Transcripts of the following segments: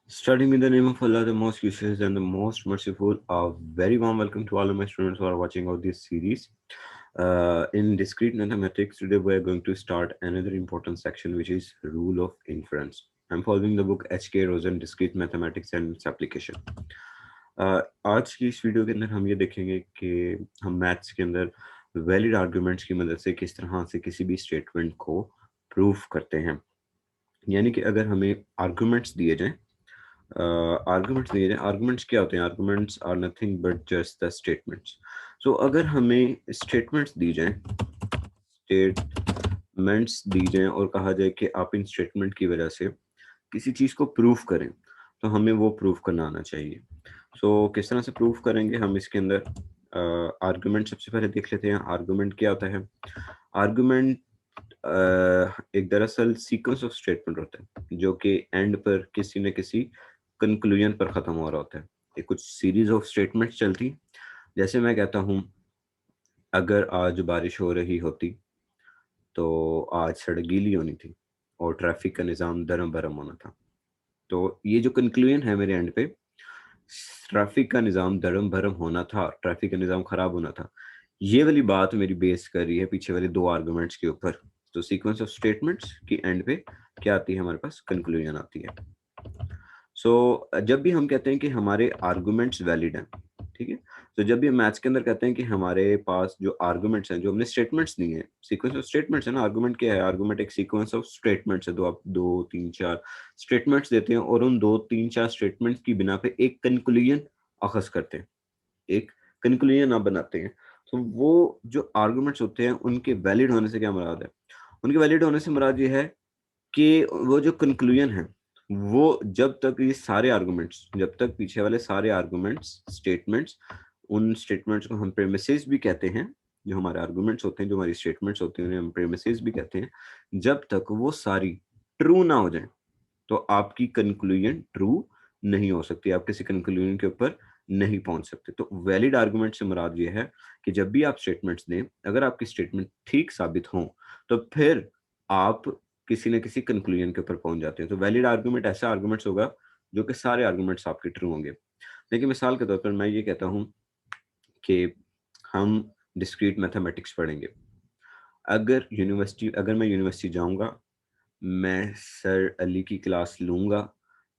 Starting in the name of Allah, the most gracious and the most merciful, a very warm welcome to all of my students who are watching out this series. In discrete mathematics, today we are going to start another important section, which is rule of inference. I'm following the book H.K. Rosen, Discrete Mathematics and its Application. आज की इस video के अंदर हम ये देखेंगे कि हम मैथ्स के अंदर वैलिड आर्गुमेंट्स की मदद से किस तरह से किसी भी स्टेटमेंट को प्रूफ करते हैं। यानी कि अगर हमें आर्गुमेंट्स दिए जाएं, आर्गुमेंट्स क्या होते हैं? Arguments are nothing but just the statements. So अगर हमें स्टेटमेंट्स दी जाएं और कहा जाए कि आप इन स्टेटमेंट की वजह से किसी चीज को प्रूफ करें, तो हमें वो प्रूफ करना आना चाहिए। सो किस तरह से प्रूफ करेंगे हम? इसके अंदर आर्गुमेंट सबसे पहले देख लेते हैं। आर्गुमेंट क्या होता है? आर्गुमेंट एक दरअसल सीक्वेंस ऑफ स्टेटमेंट होता है जो कि एंड पर किसी न किसी कंक्लूजन पर खत्म हो रहा होता है। ये कुछ सीरीज ऑफ स्टेटमेंट्स चलती, जैसे मैं कहता हूँ अगर आज बारिश हो रही होती तो आज सड़क गीली होनी थी और ट्रैफिक का निज़ाम दरम बरम होना था। तो ये जो कंक्लूजन है मेरे एंड पे, ट्रैफिक का निज़ाम दरम भरम होना था, ट्रैफिक का निज़ाम खराब होना था, ये वाली बात मेरी बेस कर रही है पीछे वाले दो आर्गुमेंट्स के ऊपर। तो सीक्वेंस ऑफ स्टेटमेंट्स की एंड पे क्या आती है? हमारे पास कंक्लूजन आती है। जब भी हम कहते हैं कि हमारे आर्गुमेंट्स वैलिड हैं, ठीक है, तो जब भी हम मैथ्स के अंदर कहते हैं कि हमारे पास जो आर्गुमेंट्स हैं, जो हमने स्टेटमेंट्स दिए हैं, सीक्वेंस ऑफ स्टेटमेंट्स है ना। आर्गुमेंट क्या है? आर्गुमेंट एक सीक्वेंस ऑफ स्टेटमेंट्स है। आप दो तीन चार स्टेटमेंट्स देते हैं और उन दो तीन चार स्टेटमेंट्स की बिना पे एक कंक्लूजन अखज करते हैं, एक कंक्लूजन आप बनाते हैं। तो वो जो आर्गुमेंट्स होते हैं, उनके वैलिड होने से क्या मुराद है? उनके वैलिड होने से मुराद ये है कि वो जो कंक्लूजन है, वो जब तक ये सारे आर्गुमेंट्स, जब तक पीछे वाले सारे आर्गुमेंट्स स्टेटमेंट्स, उन स्टेटमेंट्स को हम प्रेमिसेस भी कहते हैं। जो हमारे आर्गुमेंट्स होते हैं, जो हमारी स्टेटमेंट्स होती हैं, उन्हें हम प्रेमिसेस भी कहते हैं। जब तक वो सारी ट्रू ना हो जाए तो आपकी कंक्लूजन ट्रू नहीं हो सकती, आप किसी कंक्लूजन के ऊपर नहीं पहुंच सकते। तो वैलिड आर्गुमेंट से मुराद ये है कि जब भी आप स्टेटमेंट्स दें, अगर आपकी स्टेटमेंट ठीक साबित हो तो फिर आप किसी न किसी कंक्लूजन के ऊपर पहुंच जाते हैं। तो वैलिड आर्गुमेंट ऐसा आर्गुमेंट्स होगा जो कि सारे आर्गुमेंट्स आपके ट्रू होंगे। देखिए, मिसाल के तौर पर मैं ये कहता हूँ कि हम डिस्क्रीट मैथमेटिक्स पढ़ेंगे। अगर मैं यूनिवर्सिटी जाऊंगा, मैं सर अली की क्लास लूंगा,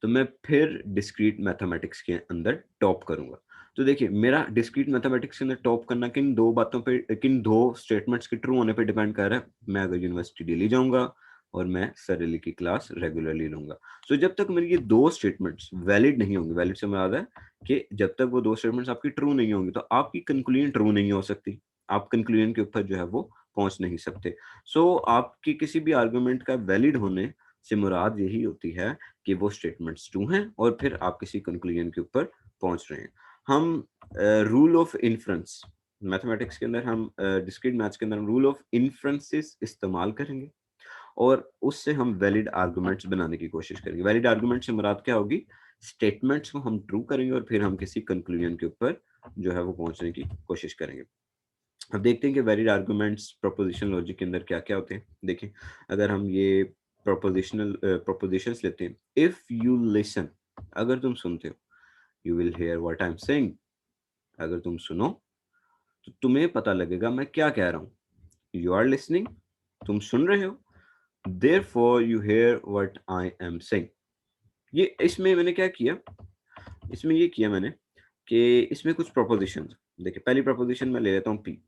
तो मैं फिर डिस्क्रीट मैथमेटिक्स के अंदर टॉप करूंगा। तो देखिए, मेरा डिस्क्रीट मैथमेटिक्स के अंदर टॉप करना किन दो बातों पे, किन दो स्टेटमेंट्स के ट्रू होने पे डिपेंड कर रहा है। मैं अगर यूनिवर्सिटी डेली जाऊंगा और मैं सर अली की क्लास रेगुलरली लूंगा। तो जब तक मेरी ये दो स्टेटमेंट्स वैलिड नहीं होंगे, वैलिड से मुराद है कि जब तक वो दो स्टेटमेंट्स आपकी ट्रू नहीं होंगी, तो आपकी कंक्लूजन ट्रू नहीं हो सकती। आप कंक्लूजन के ऊपर जो है वो पहुंच नहीं सकते। आपकी किसी भी आर्गुमेंट का वैलिड होने से मुराद यही होती है कि वो स्टेटमेंट्स ट्रू हैं और फिर आप किसी कंक्लूजन के ऊपर पहुंच रहे हैं। हम रूल ऑफ इन्फ्रेंस मैथमेटिक्स के अंदर, हम डिस्क्रीट मैथ्स के अंदर रूल ऑफ इन्फ्रेंसेस इस्तेमाल करेंगे और उससे हम वैलिड आर्गुमेंट्स बनाने की कोशिश करेंगे। वैलिड आर्गुमेंट से मुराद क्या होगी? स्टेटमेंट्स को हम ट्रू करेंगे और फिर हम किसी कंक्लूजन के ऊपर जो है वो पहुंचने की कोशिश करेंगे। अब देखते हैं कि वैलिड आर्गुमेंट्स प्रोपोजिशन लॉजिक के अंदर क्या क्या होते हैं। देखिए, अगर हम ये प्रोपोजिशंस लेते हैं, इफ यू लिसन, अगर तुम सुनते हो, you will hair what I am saying, अगर तुम सुनो तो तुम्हें पता लगेगा मैं क्या कह रहा हूँ। यू आर लिसनिंग, तुम सुन रहे हो, therefore you hear what I am saying. ये इसमें मैंने क्या किया? इसमें ये किया मैंने कि इसमें कुछ प्रोपोजिशंस, देखिए पहली प्रोपोजिशन मैं ले लेता हूँ पी।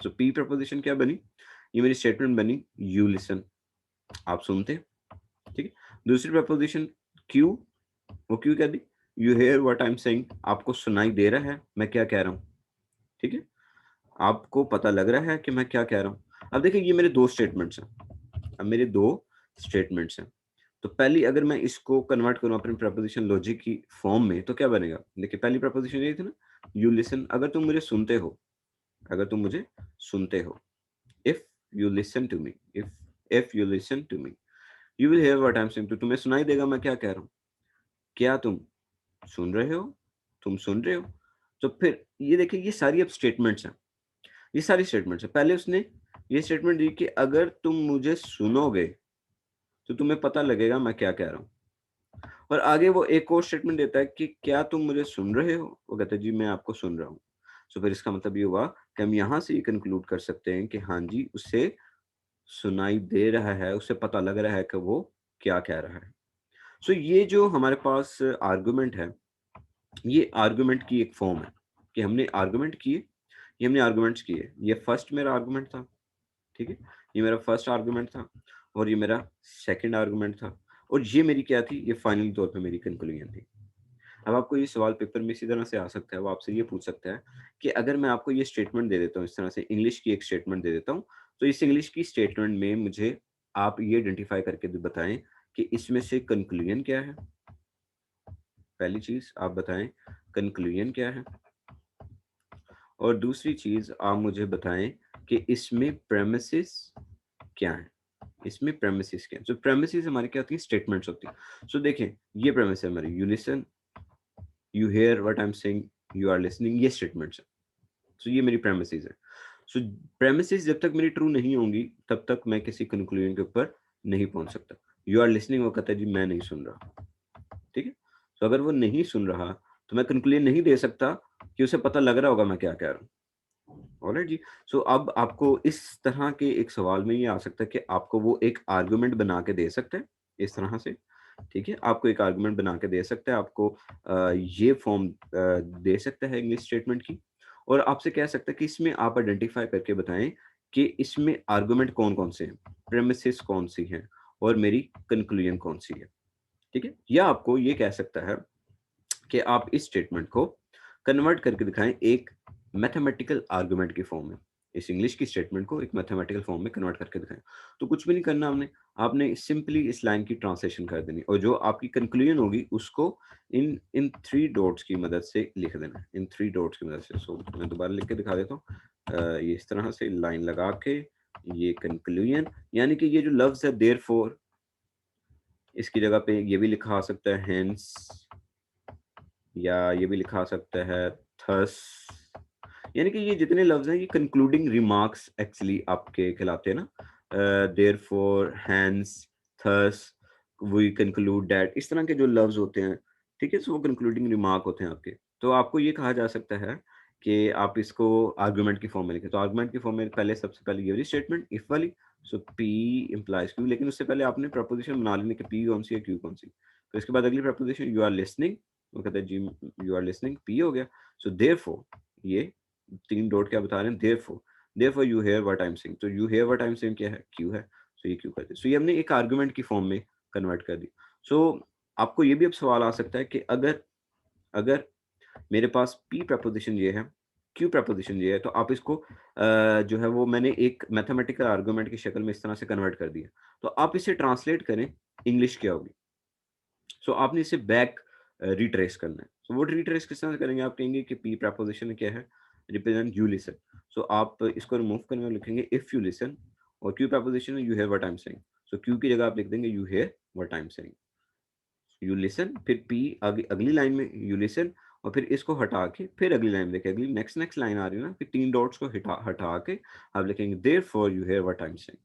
तो पी प्रपोजिशन क्या बनी? ये मेरी स्टेटमेंट बनी, यू लिसन, आप सुनते हैं, ठीक है। दूसरी प्रपोजिशन क्यू, वो क्यू क्या दी? You hear what I am saying, आपको सुनाई दे रहा है मैं क्या कह रहा हूँ, ठीक है, आपको पता लग रहा है कि मैं क्या कह रहा हूँ। अब देखिए, ये मेरे दो स्टेटमेंट्स हैं। अब मेरे दो स्टेटमेंट्स हैं, तो पहली अगर मैं इसको कन्वर्ट करूं अपने प्रपोजिशन लॉजिक की फॉर्म में, तो क्या बनेगा? देखिए, पहली प्रपोजिशन ये थी ना, यू लिसन, अगर तुम मुझे सुनते हो, अगर तुम मुझे सुनते हो, if you listen to me, if you listen to me, you will hear what I'm saying, तो तुम्हें सुनाई देगा मैं क्या कह रहा हूँ। क्या तुम सुन रहे हो? तुम सुन रहे हो? तो फिर ये देखिए, ये सारी अब स्टेटमेंट्स हैं, ये सारी स्टेटमेंट्स हैं। पहले उसने ये स्टेटमेंट दी कि अगर तुम मुझे सुनोगे तो तुम्हें पता लगेगा मैं क्या कह रहा हूँ, और आगे वो एक और स्टेटमेंट देता है कि क्या तुम मुझे सुन रहे हो? वो कहता है जी मैं आपको सुन रहा हूँ। सो फिर इसका मतलब ये हुआ कि हम यहाँ से ये कंक्लूड कर सकते हैं कि हाँ जी, उसे सुनाई दे रहा है, उसे पता लग रहा है कि वो क्या कह रहा है। सो ये जो हमारे पास आर्गुमेंट है, ये आर्गुमेंट की एक फॉर्म है कि हमने आर्गुमेंट किए, ये हमने आर्गुमेंट्स किए। ये फर्स्ट मेरा आर्गुमेंट था, ठीक है? ये मेरा फर्स्ट आर्गुमेंट था और ये मेरा सेकंड आर्गुमेंट था और ये मेरी क्या थी? ये फाइनली तौर पे मेरी कंक्लूजन थी। अब आपको ये सवाल पेपर में इसी तरह से आ सकता है, वो आपसे ये पूछ सकता है कि अगर मैं आपको ये स्टेटमेंट दे देता हूँ, इस तरह से इंग्लिश की एक स्टेटमेंट दे देता हूँ, तो इस इंग्लिश की स्टेटमेंट में मुझे आप ये आइडेंटिफ़ाई करके बताएँ कि इसमें से कंक्लूजन क्या है? पहली चीज़ आप बताएँ कंक्लूजन क्या है? और दूसरी चीज़ आप मुझे बताएँ कि इसमें प्रेमिसेस क्या हैं? इसमें प्रेमिसेस क्या हैं? सो प्रेमिसेस हमारी क्या होती हैं? स्टेटमेंट्स होती हैं। सो देखें, ये प्रेमिस है हमारी, you listen, you hear what I am saying, you are listening, ये स्टेटमेंट्स हैं। सो ये मेरी प्रेमिसेस है। सो प्रेमिसेस जब तक मेरी ट्रू नहीं होंगी, तब तक मैं किसी कंक्लूजन के ऊपर नहीं पहुँच सकता। यू आर लिसनिंग, वो कहता है जी मैं नहीं सुन रहा, ठीक है? सो अगर वो नहीं सुन रहा, तो मैं कंक्लूजन नहीं दे सकता कि उसे पता लग रहा होगा मैं क्या कह रहा हूँ। ऑलराइट जी। सो अब आपको इस तरह के एक सवाल में ये आ सकता है कि आपको वो एक आर्गुमेंट बना के दे सकता है, इस तरह से, ठीक है? आपको एक आर्गुमेंट बना के दे सकता है, आपको ये फॉर्म दे सकता है इंग्लिश स्टेटमेंट की और आपसे कह सकता है कि इसमें आप आइडेंटिफ़ाई करके बताएँ कि इसमें आर्गुमेंट कौन-कौन से हैं, प्रेमिसेस कौन-सी हैं और मेरी कंक्लूजन कौन-सी है, ठीक है? या आपको ये कह सकता है कि आप इस स्टेटमेंट को कन्वर्ट करके दिखाएँ एक मैथमेटिकल आर्गुमेंट की फॉर्म में। इस इंग्लिश की स्टेटमेंट को एक मैथमेटिकल फॉर्म में कन्वर्ट करके दिखाएँ। तो कुछ भी नहीं करना हमने, आपने सिंपली इस लाइन की ट्रांसलेशन कर देनी और जो आपकी कंक्लूजन होगी उसको इन इन 3 डॉट्स की मदद से लिख देना है, इन 3 डॉट्स की मदद से। सो मैं दोबारा लिख के दिखा देता हूँ। ये इस तरह से लाइन लगा के ये कंक्लूजन यानी कि ये जो लफ्ज़ है देयरफॉर, इसकी जगह पे ये भी लिखा आ सकता है हेंस या ये भी लिखा आ सकता है थस, यानी कि ये जितने लफ्ज़ हैं ये कंक्लूडिंग रिमार्क्स एक्चुअली आपके कहलाते हैं ना। Therefore, hence, thus, we conclude that, इस तरह के जो लफ्ज़ होते हैं, ठीक है? सो वो कंक्लूडिंग रिमार्क होते हैं आपके। तो आपको ये कहा जा सकता है कि आप इसको आर्गुमेंट की फॉर्म में लिखें। तो आर्गुमेंट की फॉर्म में पहले सबसे पहले ये वाली स्टेटमेंट इफ वाली, सो पी इम्प्लाइज क्यू, लेकिन उससे पहले आपने प्रपोज़िशन बना लेनी कि पी कौन सी है, क्यू कौन सी। तो इसके बाद अगली प्रपोज़िशन यू आर लिसनिंग, वो कहता है जी यू आर लिसनिंग, पी हो गया। सो देयरफॉर ये 3 डॉट क्या बता रहे हैं, therefore you hear what I am saying, तो you hear what I am saying क्या है, क्यू है। सो ये क्यू कर दिया। सो ये हमने एक आर्गुमेंट की फॉर्म में कन्वर्ट कर दी। सो आपको ये भी अब सवाल आ सकता है कि अगर अगर मेरे पास पी प्रपोज़िशन ये है, क्यू प्रपोज़िशन ये है, तो आप इसको जो है वो मैंने एक मैथमेटिकल आर्गुमेंट की शक्ल में इस तरह से कन्वर्ट कर दिया। तो आप इसे ट्रांसलेट करें, इंग्लिश क्या होगी? सो आपने इसे बैक रिट्रेस करना है। सो वो रिट्रेस किस तरह से करेंगे? आप कहेंगे कि पी प्रपोज़िशन क्या है? Represent you listen. सो आप इसको रिमूव करने में लिखेंगे इफ यू लिसन और क्यू प्रपोज़िशन है you hear what I am saying. So Q की जगह आप लिख देंगे you hear what I am saying. You listen फिर पी अगली लाइन में यू लिसन और फिर इसको हटा के फिर अगली लाइन में देखिए अगली नेक्स्ट नेक्स्ट लाइन आ रही है ना, फिर 3 डॉट्स को हटा हटा के आप लिखेंगे therefore you hear what I am saying.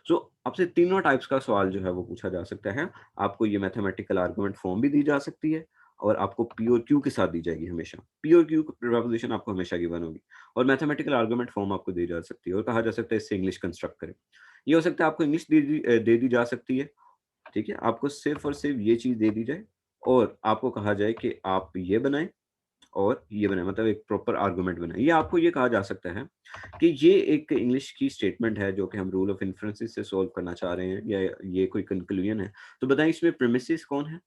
So आपसे तीनों टाइप्स का सवाल जो है वो पूछा जा सकता है। आपको ये मैथमेटिकल आर्गुमेंट फॉर्म भी दी जा सकती है और आपको पी और क्यू के साथ दी जाएगी हमेशा। पी और क्यू प्रपोज़िशन आपको हमेशा गिवन होगी और मैथमेटिकल आर्गुमेंट फॉर्म आपको दी जा सकती है और कहा जा सकता है इससे इंग्लिश कंस्ट्रक्ट करें। ये हो सकता है आपको इंग्लिश दे दी जा सकती है, ठीक है? आपको सिर्फ़ और सिर्फ़ ये चीज़ दे दी जाए और आपको कहा जाए कि आप ये बनाएँ और ये बनाएँ, मतलब एक प्रॉपर आर्गुमेंट बनाएँ। या आपको ये कहा जा सकता है कि ये एक इंग्लिश की स्टेटमेंट है जो कि हम रूल ऑफ इन्फरेंसेस से सॉल्व करना चाह रहे हैं या ये कोई कंक्लूजन है। तो बताएँ इसमें प्रीमिसेस कौन है,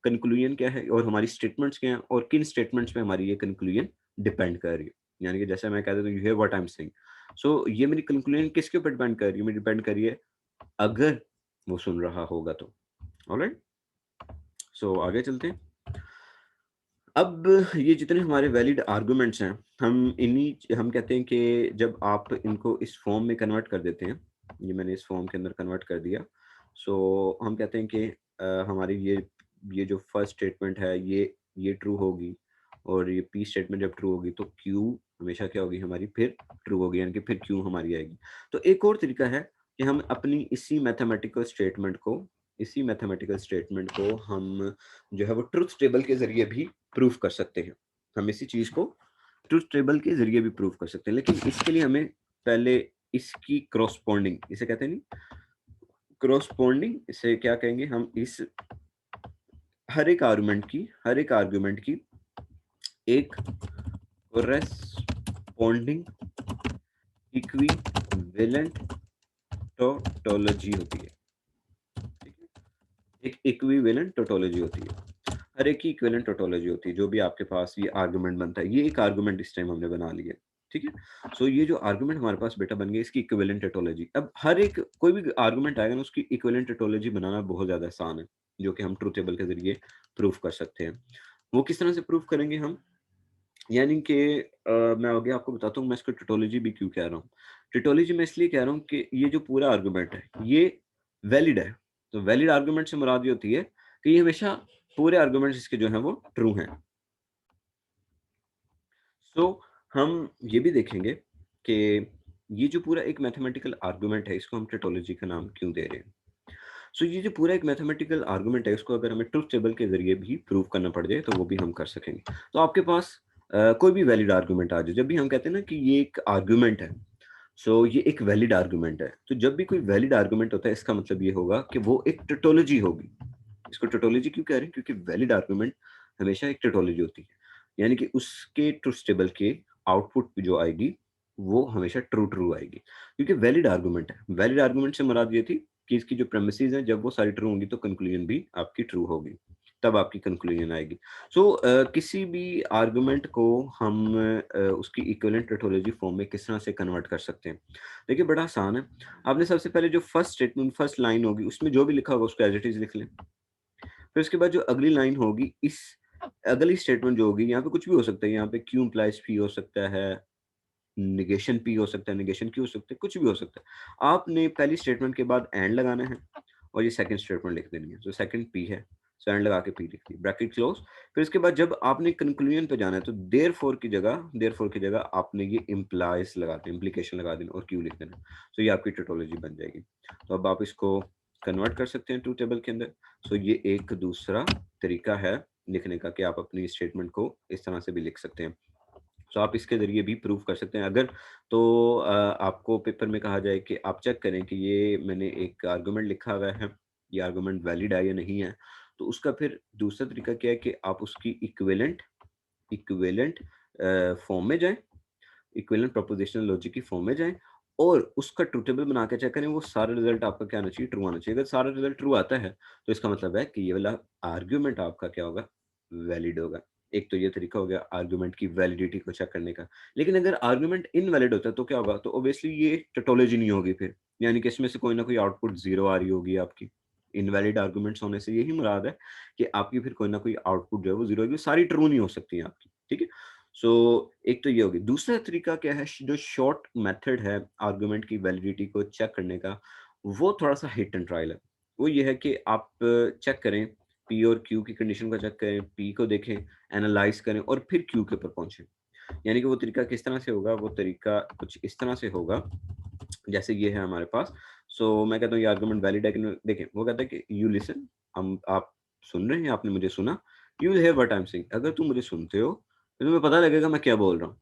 कंक्लूजन क्या है और हमारी स्टेटमेंट्स क्या हैं और किन स्टेटमेंट्स पे हमारी ये कंक्लूजन डिपेंड कर रही है। यानी कि जैसे मैं कह देता हूँ you hear what I am saying. So ये मेरी कंक्लूजन किसके ऊपर डिपेंड कर रही है? मेरी डिपेंड कर रही है अगर वो सुन रहा होगा तो। ऑलराइट? सो आगे चलते हैं। अब ये जितने हमारे वैलिड आर्गुमेंट्स हैं, हम कहते हैं कि जब आप इनको इस फॉर्म में कन्वर्ट कर देते हैं, ये मैंने इस फॉर्म के अंदर कन्वर्ट कर दिया। सो हम कहते हैं कि हमारी ये जो फर्स्ट स्टेटमेंट है ये ट्रू होगी और ये पी स्टेटमेंट जब ट्रू होगी तो क्यू हमेशा क्या होगी हमारी फिर ट्रू होगी, यानी कि फिर क्यू हमारी आएगी। तो एक और तरीका है कि हम अपनी इसी मैथमेटिकल स्टेटमेंट को इसी मैथमेटिकल स्टेटमेंट को हम जो है वो ट्रुथ टेबल के ज़रिए भी प्रूव कर सकते हैं। हम इसी चीज़ को ट्रुथ टेबल के ज़रिए भी प्रूव कर सकते हैं, लेकिन इसके लिए हमें पहले इसकी क्रॉसपॉन्डिंग, इसे कहते हैं नहीं, क्रॉसपॉन्डिंग, इसे क्या कहेंगे हम, इस हर एक आर्गुमेंट की एक कोरेस्पॉन्डिंग इक्विवेलेंट टोटोलॉजी होती है। ठीक है? एक इक्विवेलेंट टोटोलॉजी होती है। हर एक की इक्विवेलेंट टोटोलॉजी होती है, जो भी आपके पास ये आर्गुमेंट बनता है। ये एक आर्गुमेंट इस टाइम हमने बना लिया। ठीक है? सो ये जो आर्गुमेंट हमारे पास बेटा बन गया, इसकी इक्विवेलेंट टोटोलॉजी। अब हर एक कोई भी आर्गुमेंट आएगा ना, उसकी इक्विवेलेंट टोटोलॉजी बनाना बहुत ज़्यादा आसान है, जो कि हम ट्रुथ टेबल के ज़रिए प्रूफ कर सकते हैं। वो किस तरह से प्रूफ करेंगे हम? यानी कि मैं आगे आपको बताता हूँ मैं इसको टोटोलॉजी भी क्यों कह रहा हूँ। टोटोलॉजी मैं इसलिए कह रहा हूँ कि ये जो पूरा आर्गुमेंट है, ये वैलिड है। तो वैलिड आर्गुमेंट से मुराद ये होती है कि ये हमेशा पूरे आर्गुमेंट्स इसके जो हैं वो ट्रू हैं। सो हम ये भी देखेंगे कि ये जो पूरा एक मैथमेटिकल आर्गुमेंट है, इसको हम टोटोलॉजी का नाम क्यों दे रहे हैं। सो ये जो पूरा एक मैथमेटिकल आर्गुमेंट है, इसको अगर हमें ट्रुथ टेबल के ज़रिए भी प्रूव करना पड़ जाए, तो वो भी हम कर सकेंगे। तो आपके पास कोई भी वैलिड आर्गुमेंट आ जाए, जब भी हम कहते हैं ना कि ये एक आर्गुमेंट है, सो ये एक वैलिड आर्गुमेंट है। तो जब भी कोई वैलिड आर्गुमेंट होता है, इसका मतलब ये होगा कि वो एक टोटोलॉजी होगी। इसको टोटोलॉजी क्यों कह रहे हैं? क्योंकि वैलिड आर्गुमेंट हमेशा एक टोटोलॉजी होती है। यानी कि उसके ट्रुथ टेबल के आउटपुट जो आएगी, वो हमेशा ट्रू ट्रू आएगी, क्योंकि वैलिड आर्गुमेंट है। वैलिड आर्गुमेंट से मुराद ये थी कि इसकी जो प्रेमिसेस हैं, जब वो सारी ट्रू होंगी, तो कंक्लूजन भी आपकी ट्रू होगी, तब आपकी कंक्लूजन आएगी। सो किसी भी आर्गुमेंट को हम उसकी इक्विवेलेंट टोटोलॉजी फॉर्म में किस तरह से कन्वर्ट कर सकते हैं? देखिए, बड़ा आसान है। आपने सबसे पहले जो फर्स्ट स्टेटमेंट, फर्स्ट लाइन होगी, उसमें जो भी लिखा होगा उसको एज़ इट इज़ लिख लें। फिर उसके बाद जो अगली लाइन होगी, इस अगली स्टेटमेंट जो होगी, यहाँ पे कुछ भी हो सकता है। यहाँ पे क्यू इम्प्लाइज पी हो सकता है, नेगेशन पी हो सकता है, नेगेशन क्यू हो सकता है, कुछ भी हो सकता है। आपने पहली स्टेटमेंट के बाद एंड लगाना है और ये सेकंड स्टेटमेंट लिख देनी है। तो सेकंड पी है, सो एंड लगा के पी लिख दी, ब्रैकेट क्लोज। फिर इसके बाद जब आपने कंक्लूजन पे जाना है, तो देयरफॉर की जगह आपने ये इम्प्लाइज लगा दें, इम्प्लीकेशन लगा देना और क्यू लिख देना। तो ये आपकी टोटोलॉजी बन जाएगी। तो अब आप इसको कन्वर्ट कर सकते हैं ट्रू टेबल के अंदर। सो ये एक दूसरा तरीका है लिखने का, कि आप अपनी स्टेटमेंट को इस तरह से भी लिख सकते हैं। सो आप इसके ज़रिए भी प्रूव कर सकते हैं। अगर तो आपको पेपर में कहा जाए कि आप चेक करें कि ये मैंने एक आर्गुमेंट लिखा हुआ है, ये आर्गुमेंट वैलिड है या नहीं है, तो उसका फिर दूसरा तरीका क्या है कि आप उसकी इक्विवेलेंट इक्विवेलेंट फॉर्म में जाएँ, इक्विवेलेंट प्रोपोज़िशनल लॉजिक की फॉर्म में जाएँ और उसका ट्रू टेबल बना के चेक करें, वो सारा रिज़ल्ट आपका क्या आना चाहिए? ट्रू आना चाहिए। अगर सारा रिज़ल्ट ट्रू आता है, तो इसका मतलब है कि ये वाला आर्गुमेंट आपका क्या होगा? वैलिड होगा। एक तो ये तरीका हो गया आर्गुमेंट की वैलिडिटी को चेक करने का। लेकिन अगर आर्गुमेंट इनवैलिड होता है, तो क्या होगा? तो ऑब्वियसली ये टोटोलॉजी नहीं होगी फिर। यानी कि इसमें से कोई ना कोई आउटपुट 0 आ रही होगी आपकी। इनवैलिड आर्गुमेंट्स होने से यही मुराद है कि आपकी फिर कोई ना कोई आउटपुट जो है वो 0 होगी, सारी ट्रू नहीं हो सकती हैं आपकी। ठीक है? सो एक तो ये होगी। दूसरा तरीका क्या है, जो शॉर्ट मेथड है आर्गुमेंट की वैलिडिटी को चेक करने का, वो थोड़ा-सा हिट एंड ट्रायल है। वो ये है कि आप चेक करें, पी और क्यू की कंडीशन को चेक करें, पी को देखें, एनालाइज़ करें और फिर क्यू के ऊपर पहुँचे। यानी कि वो तरीका किस तरह से होगा? वो तरीका कुछ इस तरह से होगा, जैसे ये है हमारे पास। सो मैं कहता हूँ ये आर्गुमेंट वैलिड है कि नहीं? देखें, वो कहता है कि यू लिसन, आप सुन रहे हैं, आपने मुझे सुना। You will hear what I am saying, अगर तुम मुझे सुनते हो, तो तुम्हें पता लगेगा मैं क्या बोल रहा हूँ।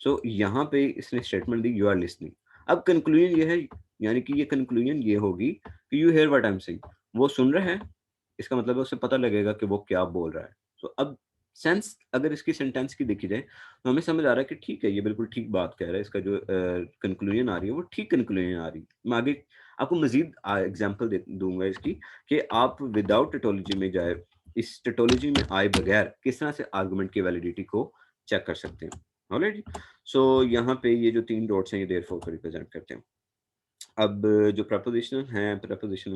सो यहाँ पे इसने स्टेटमेंट दी, यू आर लिसनिंग। अब कंक्लूजन ये है, यानी कि ये कंक्लूजन ये होगी कि you hear what I am saying, वो सुन रहा है, इसका मतलब है उसे पता लगेगा कि वो क्या बोल रहा है। तो अब सेंस अगर इसकी सेंटेंस की देखी जाए, तो हमें समझ आ रहा है कि ठीक है, ये बिल्कुल ठीक बात कह रहा है। इसका जो कंक्लूजन आ रही है, वो ठीक कंक्लूजन आ रही है। मैं आगे आपको मज़ीद एग्ज़ाम्पल दे दूँगा इसकी, कि आप विदाउट टोटोलॉजी में जाए, इस टोटोलॉजी में आए बगैर किस तरह से आर्गुमेंट की वैलिडिटी को चेक कर सकते हैं। ऑलराइट? सो यहाँ पे ये जो 3 डॉट्स हैं, ये देयरफॉर को रिप्रेज़ेंट करते हैं। अब जो प्रीपोज़िशन हैं, प्रीपोज़िशन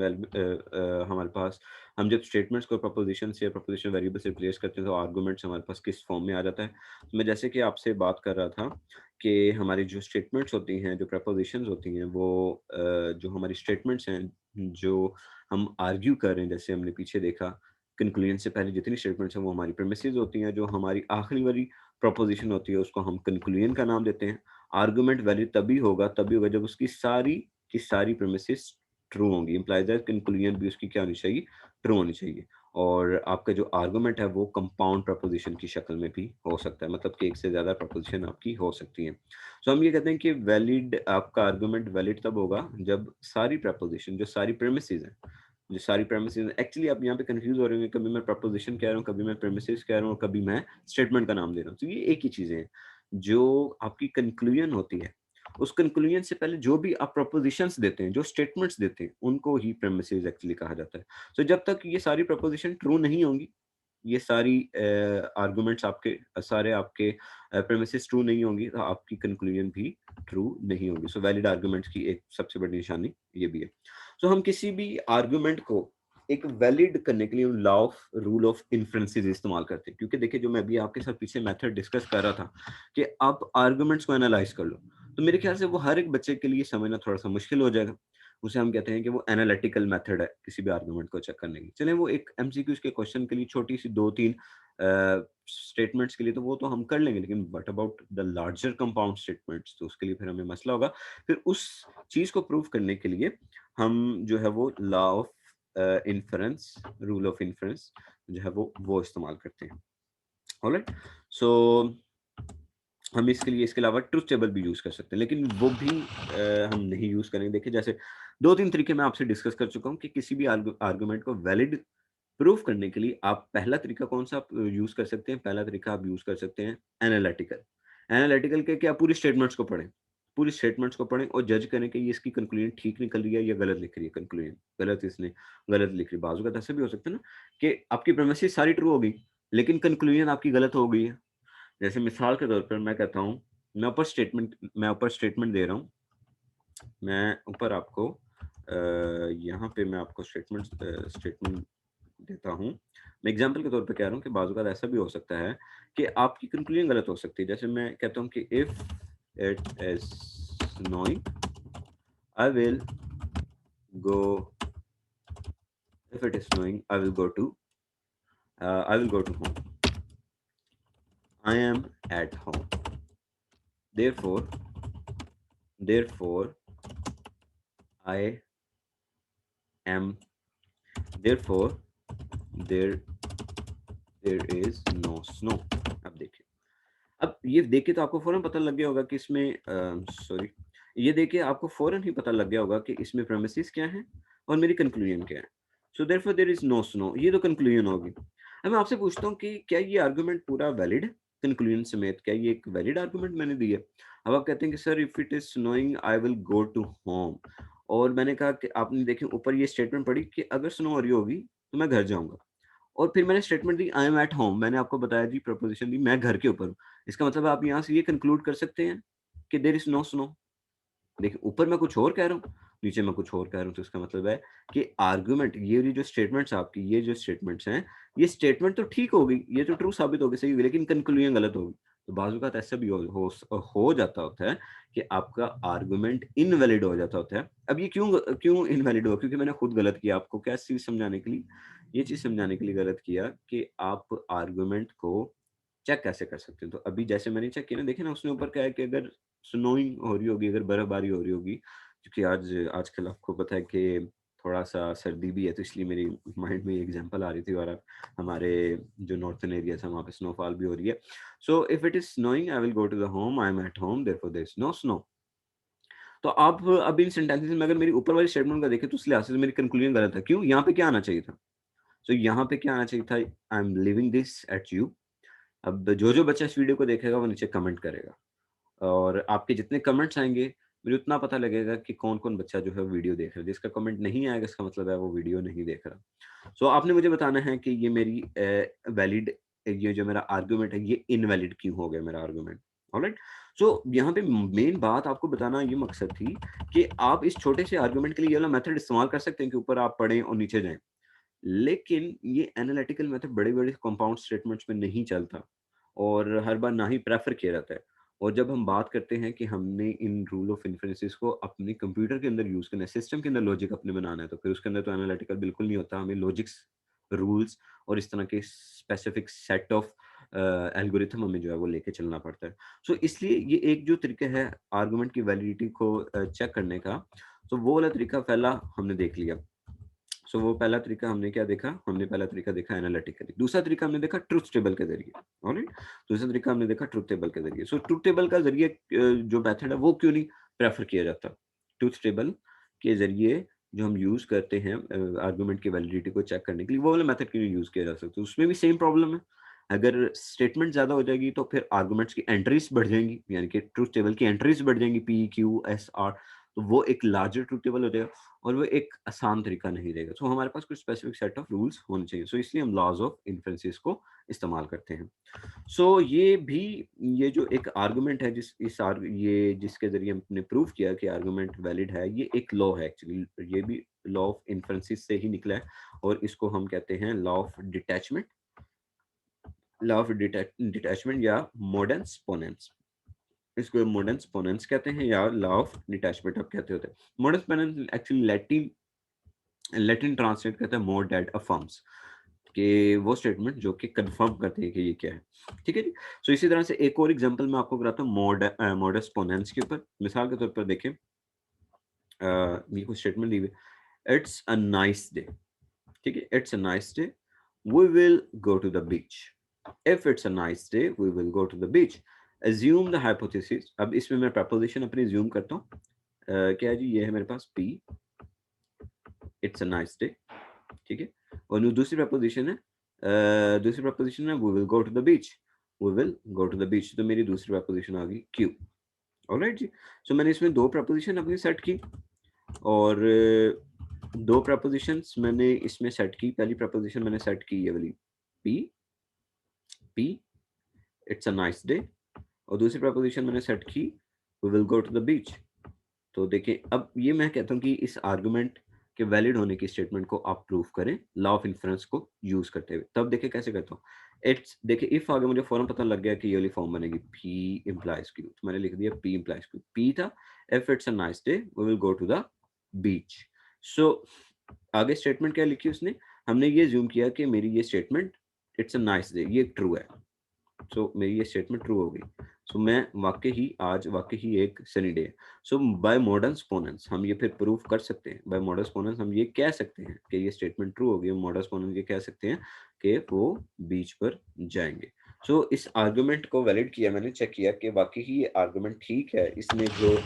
हमारे पास, हम जब स्टेटमेंट्स को प्रीपोज़िशन से, प्रीपोज़िशन वेरिएबल से रिप्लेस करते हैं, तो आर्गुमेंट्स हमारे पास किस फॉर्म में आ जाता है। तो मैं जैसे कि आपसे बात कर रहा था कि हमारी जो स्टेटमेंट्स होती हैं, जो प्रीपोज़िशंस होती हैं, वो जो हमारी स्टेटमेंट्स हैं, जो हम आर्ग्यू कर रहे हैं, जैसे हमने पीछे देखा, कंक्लूजन से पहले जितनी स्टेटमेंट्स हैं, वो हमारी प्रीमिसेस होती हैं। जो हमारी आखिरी वाली प्रोपोज़िशन होती है, उसको हम कंक्लूजन का नाम देते हैं। आर्गुमेंट वैलिड तभी होगा जब उसकी सारी की सारी प्रीमिसेस ट्रू होंगी, इम्प्लाइज दैट कंक्लूजन भी उसकी क्या होनी चाहिए, ट्रू होनी चाहिए। और आपका जो आर्गुमेंट है वो कंपाउंड प्रपोजिशन की शक्ल में भी हो सकता है, मतलब कि एक से ज़्यादा प्रपोजिशन आपकी हो सकती हैं। सो हम ये कहते हैं कि वैलिड, आपका आर्गुमेंट वैलिड तब होगा जब सारी प्रपोजिशन, जो सारी प्रेमिसेस हैं, जो सारी प्रेमिसेस एक्चुअली आप यहाँ पे कंफ्यूज हो रहे होंगे, कभी मैं प्रपोजिशन कह रहा हूँ, कभी मैं प्रेमिसेस कह रहा हूँ, और कभी मैं स्टेटमेंट का नाम दे रहा हूँ। तो ये एक ही चीज़ें हैं। जो आपकी कंक्लूजन होती है, उस कंक्लूजन से पहले जो भी आप प्रपोजिशंस देते हैं, जो स्टेटमेंट्स देते हैं, उनको ही प्रेमिसेस एक्चुअली कहा जाता है। तो जब तक ये सारी प्रपोजिशन ट्रू नहीं होंगी, ये सारी आर्गुमेंट्स आपके सारे आपके प्रेमिसेस ट्रू नहीं होंगी, तो आपकी कंक्लूजन भी ट्रू नहीं होगी। सो वैलिड आर्गुमेंट्स की एक सबसे बड़ी निशानी ये भी है। सो हम किसी भी आर्गुमेंट को एक वैलिड करने के लिए law of rule of inferences इस्तेमाल करते हैं, क्योंकि देखिए जो मैं अभी आपके साथ पीछे मेथड डिस्कस कर रहा था कि आप आर्गुमेंट्स को एनालाइज कर लो, तो मेरे ख्याल से वो हर एक बच्चे के लिए समझना थोड़ा सा मुश्किल हो जाएगा। उसे हम कहते हैं कि वो एनालिटिकल मेथड है किसी भी आर्गुमेंट को चेक करने की। चलें वो एक एमसीक्यूज के क्वेश्चन के लिए छोटी सी 2-3 स्टेटमेंट्स के लिए तो वो तो हम कर लेंगे, लेकिन what about the larger compound statements, तो उसके लिए फिर हमें मसला होगा। फिर उस चीज को प्रूव करने के लिए हम जो है वो law of inference, rule of inference जो है वो इस्तेमाल करते हैं। ऑलराइट, सो हम इसके लिए इसके अलावा ट्रुथ टेबल भी यूज कर सकते हैं, लेकिन वो भी हम नहीं यूज करेंगे। देखिए जैसे 2-3 तरीके मैं आपसे डिस्कस कर चुका हूँ कि किसी भी आर्गुमेंट को वैलिड प्रूफ करने के लिए आप पहला तरीका कौन-सा आप यूज़ कर सकते हैं? पहला तरीका आप यूज़ कर सकते हैं एनालिटिकल। एनालिटिकल के क्या, पूरी स्टेटमेंट्स को पढ़ें। पूरी स्टेटमेंट्स को पढ़ें और जज करें कि ये इसकी कंक्लूजन ठीक निकल रही है या गलत लिख रही है कंक्लूजन। गलत लिख रही है। बाज़ औक़ात ऐसा भी हो सकता है ना कि आपकी प्रीमिसेस सारी ट्रू हो गई, लेकिन कंक्लूजन आपकी गलत हो गई है। जैसे मिसाल के तौर पर मैं कहता हूँ, मैं ऊपर स्टेटमेंट दे रहा हूँ। मैं ऊपर आपको यहाँ पे मैं आपको स्टेटमेंट देता हूँ। मैं एग्ज़ाम्पल के तौर पे कह रहा हूँ कि बाज़ औक़ात ऐसा भी हो सकता है कि आपकी कंक्लूजन गलत हो सकती है। जैसे मैं कहता हूँ कि if it is snowing, I will go if it is snowing, I will go to home. I am at home. Therefore therefore I am therefore there there is no snow. अब देखिए, अब ये देख के तो आपको फ़ौरन पता लग गया होगा कि इसमें सॉरी, ये देख के आपको फ़ौरन ही पता लग गया होगा कि इसमें प्रेमिसेस क्या हैं और मेरी कंक्लूजन क्या है। So therefore there is no snow, ये तो कंक्लूजन होगी। अब मैं आपसे पूछता हूँ कि क्या ये आर्गुमेंट पूरा वैलिड है? कंक्लूजन समेत क्या ये एक वैलिड आर्गुमेंट मैंने दी है? अब आप कहते हैं कि sir if it is snowing I will go to home, और मैंने कहा कि आपने देखिए ऊपर ये स्टेटमेंट पढ़ी कि अगर स्नो हो रही होगी तो मैं घर जाऊँगा। और फिर मैंने statement the I am at home, मैंने आपको बताया जी प्रपोज़िशन दी मैं घर के ऊपर हूँ। इसका मतलब आप यहाँ से ये कंक्लूड कर सकते हैं कि देयर इज़ नो स्नो। देखिए ऊपर मैं कुछ और कह रहा हूँ, नीचे मैं कुछ और कह रहा हूँ, तो इसका मतलब है कि आर्गुमेंट, ये जो स्टेटमेंट्स आपकी, ये जो स्टेटमेंट्स हैं, ये स्टेटमेंट तो ठीक हो गई, ये तो ट्रू साबित हो गई, सही हो गई, लेकिन कंक्लूजन गलत हो गई। तो बाज़ औक़ात ऐसा भी हो जाता होता है कि आपका आर्गुमेंट इनवैलिड हो जाता होता है। अब ये क्यों क्यों इनवैलिड हुआ? क्योंकि मैंने खुद गलत किया। आपको क्या चीज़ समझाने के लिए? ये चीज़ समझाने के लिए गलत किया कि आप आर्गुमेंट को चेक कैसे कर सकते हैं। तो अभी जैसे मैंने चेक किया ना, देखिए ना उसने ऊपर क्या है कि अगर स्नोइंग हो रही होगी, अगर बर्फबारी हो रही होगी, क्योंकि आजकल आपको पता है कि थोड़ा-सा सर्दी भी है, तो इसलिए मेरी माइंड में ये एग्ज़ाम्पल आ रही थी, और अब हमारे जो नॉर्थर्न एरियाज़ हैं वहाँ पे स्नोफॉल भी हो रही है। So if it is snowing I will go to the home, I am at home, therefore there is no snow. तो आप अब इन सेंटेंसेस में अगर मेरी ऊपर वाली स्टेटमेंट को देखें तो उस लिहाज से मेरी कंक्लूजन गलत है। क्यों? यहाँ पे क्या आना चाहिए था? सो यहाँ पे क्या आना चाहिए था? I am leaving this eight you. अब जो-जो बच्चा इस वीडियो को देखेगा वो नीचे कमेंट करेगा, और आपके जितने कमेंट्स आएँगे, मुझे उतना पता लगेगा कि कौन-कौन बच्चा जो है वीडियो देख रहा है। जिसका कमेंट नहीं आएगा इसका मतलब है वो वीडियो नहीं देख रहा। सो आपने मुझे बताना है कि ये मेरी वैलिड, ये जो मेरा आर्गुमेंट है ये इनवैलिड क्यों हो गया मेरा आर्गुमेंट। ऑलराइट? सो यहाँ पे मेन बात आपको बताना ये मकसद थी कि आप इस छोटे से आर्गुमेंट के लिए ये वाला मेथड इस्तेमाल कर सकते हैं कि ऊपर आप पढ़ें और नीचे जाएँ। लेकिन ये एनालिटिकल मेथड बड़े-बड़े कंपाउंड स्टेटमेंट्स में नहीं चलता, और हर बार ना ही प्रेफ़र किया जाता है। और जब हम बात करते हैं कि हमने इन रूल ऑफ इन्फरेंसेस को अपने कंप्यूटर के अंदर यूज़ करना है, सिस्टम के अंदर लॉजिक अपने बनाना है, तो फिर उसके अंदर तो एनालिटिकल बिल्कुल नहीं होता। हमें लॉजिक्स, रूल्स और इस तरह के स्पेसिफिक सेट ऑफ एल्गोरिथम हमें जो है वो लेके चलना पड़ता है। सो इसलिए ये एक जो तरीका है आर्गुमेंट की वैलिडिटी को चेक करने का, तो वो वाला तरीका पहला हमने देख लिया। सो वो पहला तरीका हमने क्या देखा? हमने पहला तरीका देखा एनालिटिकली। दूसरा तरीका हमने देखा ट्रुथ टेबल के ज़रिए, ऑलराइट? दूसरा तरीका हमने देखा ट्रुथ टेबल के ज़रिए। सो ट्रुथ टेबल का ज़रिए जो मेथड है वो क्यों नहीं प्रेफ़र किया जाता? ट्रुथ टेबल के ज़रिए जो हम यूज़ करते हैं आर्गुमेंट की वैलिडिटी को चेक करने के लिए, वो वाला मेथड क्यों नहीं यूज़ किया जा सकता? उसमें भी सेम प्रॉब्लम है। अगर स्टेटमेंट ज़्यादा हो जाएगी तो फिर आर्गुमेंट्स की एंट्रीज़ बढ़ जाएँगी, यानी कि ट्रुथ टेबल की एंट्रीज़ बढ़ जाएँगी पी, क्यू, एस, आर, तो वो एक लार्जर ट्रुथ टेबल हो जाएगा और वो एक आसान तरीका नहीं रहेगा। सो हमारे पास कुछ स्पेसिफिक सेट ऑफ रूल्स होने चाहिए। सो इसलिए हम लॉज़ ऑफ इन्फरेंसेस को इस्तेमाल करते हैं। सो ये भी ये जो एक आर्गुमेंट है ये जिसके ज़रिए हमने प्रूव किया कि आर्गुमेंट वैलिड है, ये एक लॉ है एक्चुअली। ये भी लॉ ऑफ इन्फरेंसेस से ही निकला है और इसको हम कहते हैं लॉ ऑफ डिटैचमेंट या मोडेन्स पोनेंस। इसको मोडेन्स पोनेंस कहते हैं या लॉ ऑफ डिटैचमेंट आप कहते होते हैं। मोडेन्स पोनेंस एक्चुअली लैटिन ट्रांसलेट करता है मोर दैट अफर्म्स, कि वो स्टेटमेंट जो कि कंफर्म करती है कि ये क्या है। ठीक है जी? सो इसी तरह से एक और एग्जांपल मैं आपको कराता हूँ मॉडस पोनेंस के ऊपर। मिसाल के तौर पर देखें, ये कुछ स्टेटमेंट दी हुई है, इट्स अ नाइस डे। ठीक है? It's a nice day, we will go to the beach. If it's a nice day, we will go to the beach. assume the hypothesis. अब इसमें मैं प्रपोजिशन अपनी assume करता हूँ। क्या है जी? ये है मेरे पास P, it's a nice day. ठीक है? और दूसरी प्रपोजिशन है we will go to the beach. We will go to the beach, तो मेरी दूसरी प्रपोजिशन आ गई क्यू। ऑलराइट जी? सो मैंने इसमें दो प्रपोजिशन अपनी सेट की और दो प्रपोजिशंस मैंने इसमें सेट की। पहली प्रपोजिशन मैंने सेट की ये वाली P, P it's a nice day, और दूसरी प्रपोजिशन मैंने सेट की we will go to the beach. तो देखिए, अब ये मैं कहता हूँ कि इस आर्गुमेंट के वैलिड होने की स्टेटमेंट को आप प्रूफ करें लॉ ऑफ इन्फरेंस को यूज करते हुए। तब देखिए कैसे करता हूँ। इट्स देखिए इफ आगे मुझे फौरन पता लग गया कि ये वाली फॉर्म बनेगी पी इम्प्लाइज क्यू, तो मैंने लिख दिया पी इम्प्लाइज क्यू। पी था if it's a nice day we will go to the beach. So आगे स्टेटमेंट क्या लिखी उसने, हमने ये ज्यूम किया कि मेरी ये statement it's a nice day ये ट्रू है। सो मेरी ये स्टेटमेंट ट्रू हो गई। सो मैं आज वाकई ही एक सनी डे है। सो बाय मॉडर्न स्पोनेंस हम ये फिर प्रूफ कर सकते हैं। बाय मॉडर्न स्पोनेंस हम ये कह सकते हैं कि ये स्टेटमेंट ट्रू होगी। मॉडर्न स्पोनेंस ये कह सकते हैं कि वो बीच पर जाएंगे। सो इस आर्गुमेंट को वैलिड किया, मैंने चेक किया कि वाकई ही ये आर्गुमेंट ठीक है। इसने जो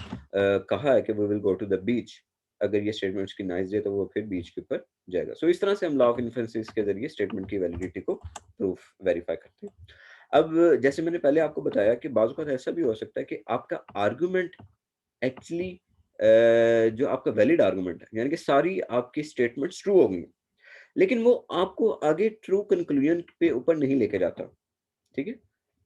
कहा है कि we will go to the beach, अगर ये स्टेटमेंट उसकी नाइस डे तो वो फिर बीच के ऊपर जाएगा। सो इस तरह से हम लॉ ऑफ इन्फरेंसेस के जरिए स्टेटमेंट की वैलिडिटी को प्रूफ वेरीफाई करते हैं। अब जैसे मैंने पहले आपको बताया कि बाज़ औक़ात ऐसा भी हो सकता है कि आपका आर्गुमेंट एक्चुअली जो आपका वैलिड आर्गुमेंट है, यानी कि सारी आपकी स्टेटमेंट्स ट्रू हो गई हैं, लेकिन वो आपको आगे ट्रू कंक्लूजन पे ऊपर नहीं लेके जाता, ठीक है?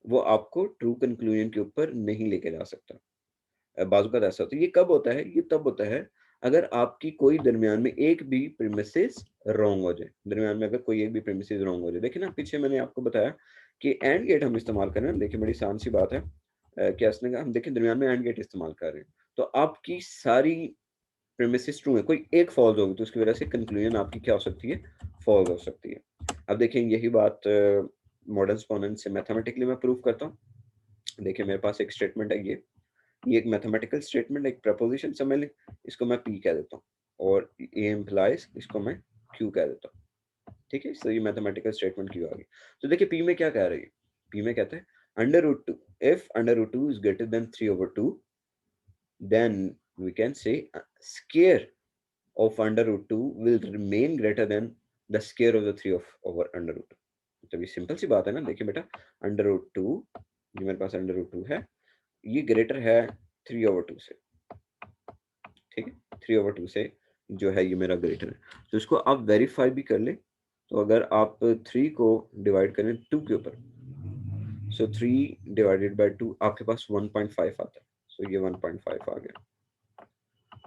वो आपको ट्रू कंक्लूजन के ऊपर नहीं लेके जा सकता। बाज़ औक़ात ऐसा होता है। ये कब होता है? ये तब होता है अगर आपकी कोई दरमियान में एक भी प्रीमिसेस रॉन्ग हो जाए। दरमियान में अगर कोई एक भी प्रीमिसेस रॉन्ग हो जाए। देखिए ना, पीछे मैंने आपको बताया कि एंड गेट हम इस्तेमाल कर रहे हैं। देखिए बड़ी आसान सी बात है। क्या इसने कहा, हम देखिए दरमियान में एंड गेट इस्तेमाल कर रहे हैं। तो आपकी सारी प्रीमिसेस ट्रू है, कोई एक फॉल्स होगी तो उसकी वजह से कंक्लूजन आपकी क्या हो सकती है? फॉल्स हो सकती है। अब देखिए यही बात मॉडर्न एक्सपोनेंट से मैथमेटिकली मैं प्रूव करता हूँ। देखिए मेरे पास एक स्टेटमेंट है ये एक मैथमेटिकल स्टेटमेंट, एक प्रपोजिशन समझ लें, इसको मैं P कह देता हूँ और ए इम्प्लाइज इसको मैं Q कह देता हूँ। ठीक है? तो ये मैथमेटिकल स्टेटमेंट Q आ गई। तो देखिए P में क्या कह रही है? P में कहता है √2, if √2 is greater than 3/2, then we can say square of √2 will remain greater than the square of the 3 of over √2। तो ये सिंपल सी बात है ना। देखिए बेटा, √2 जो मेरे पास √2 है, ये ग्रेटर है 3/2 से। ठीक है? 3/2 से जो है ये मेरा ग्रेटर है। तो इसको आप वेरीफाई भी कर लें। तो अगर आप 3 को डिवाइड करें 2 के ऊपर, सो 3 डिवाइडेड बाय 2 आपके पास 1.5 आता है। सो ये 1.5 आ गया।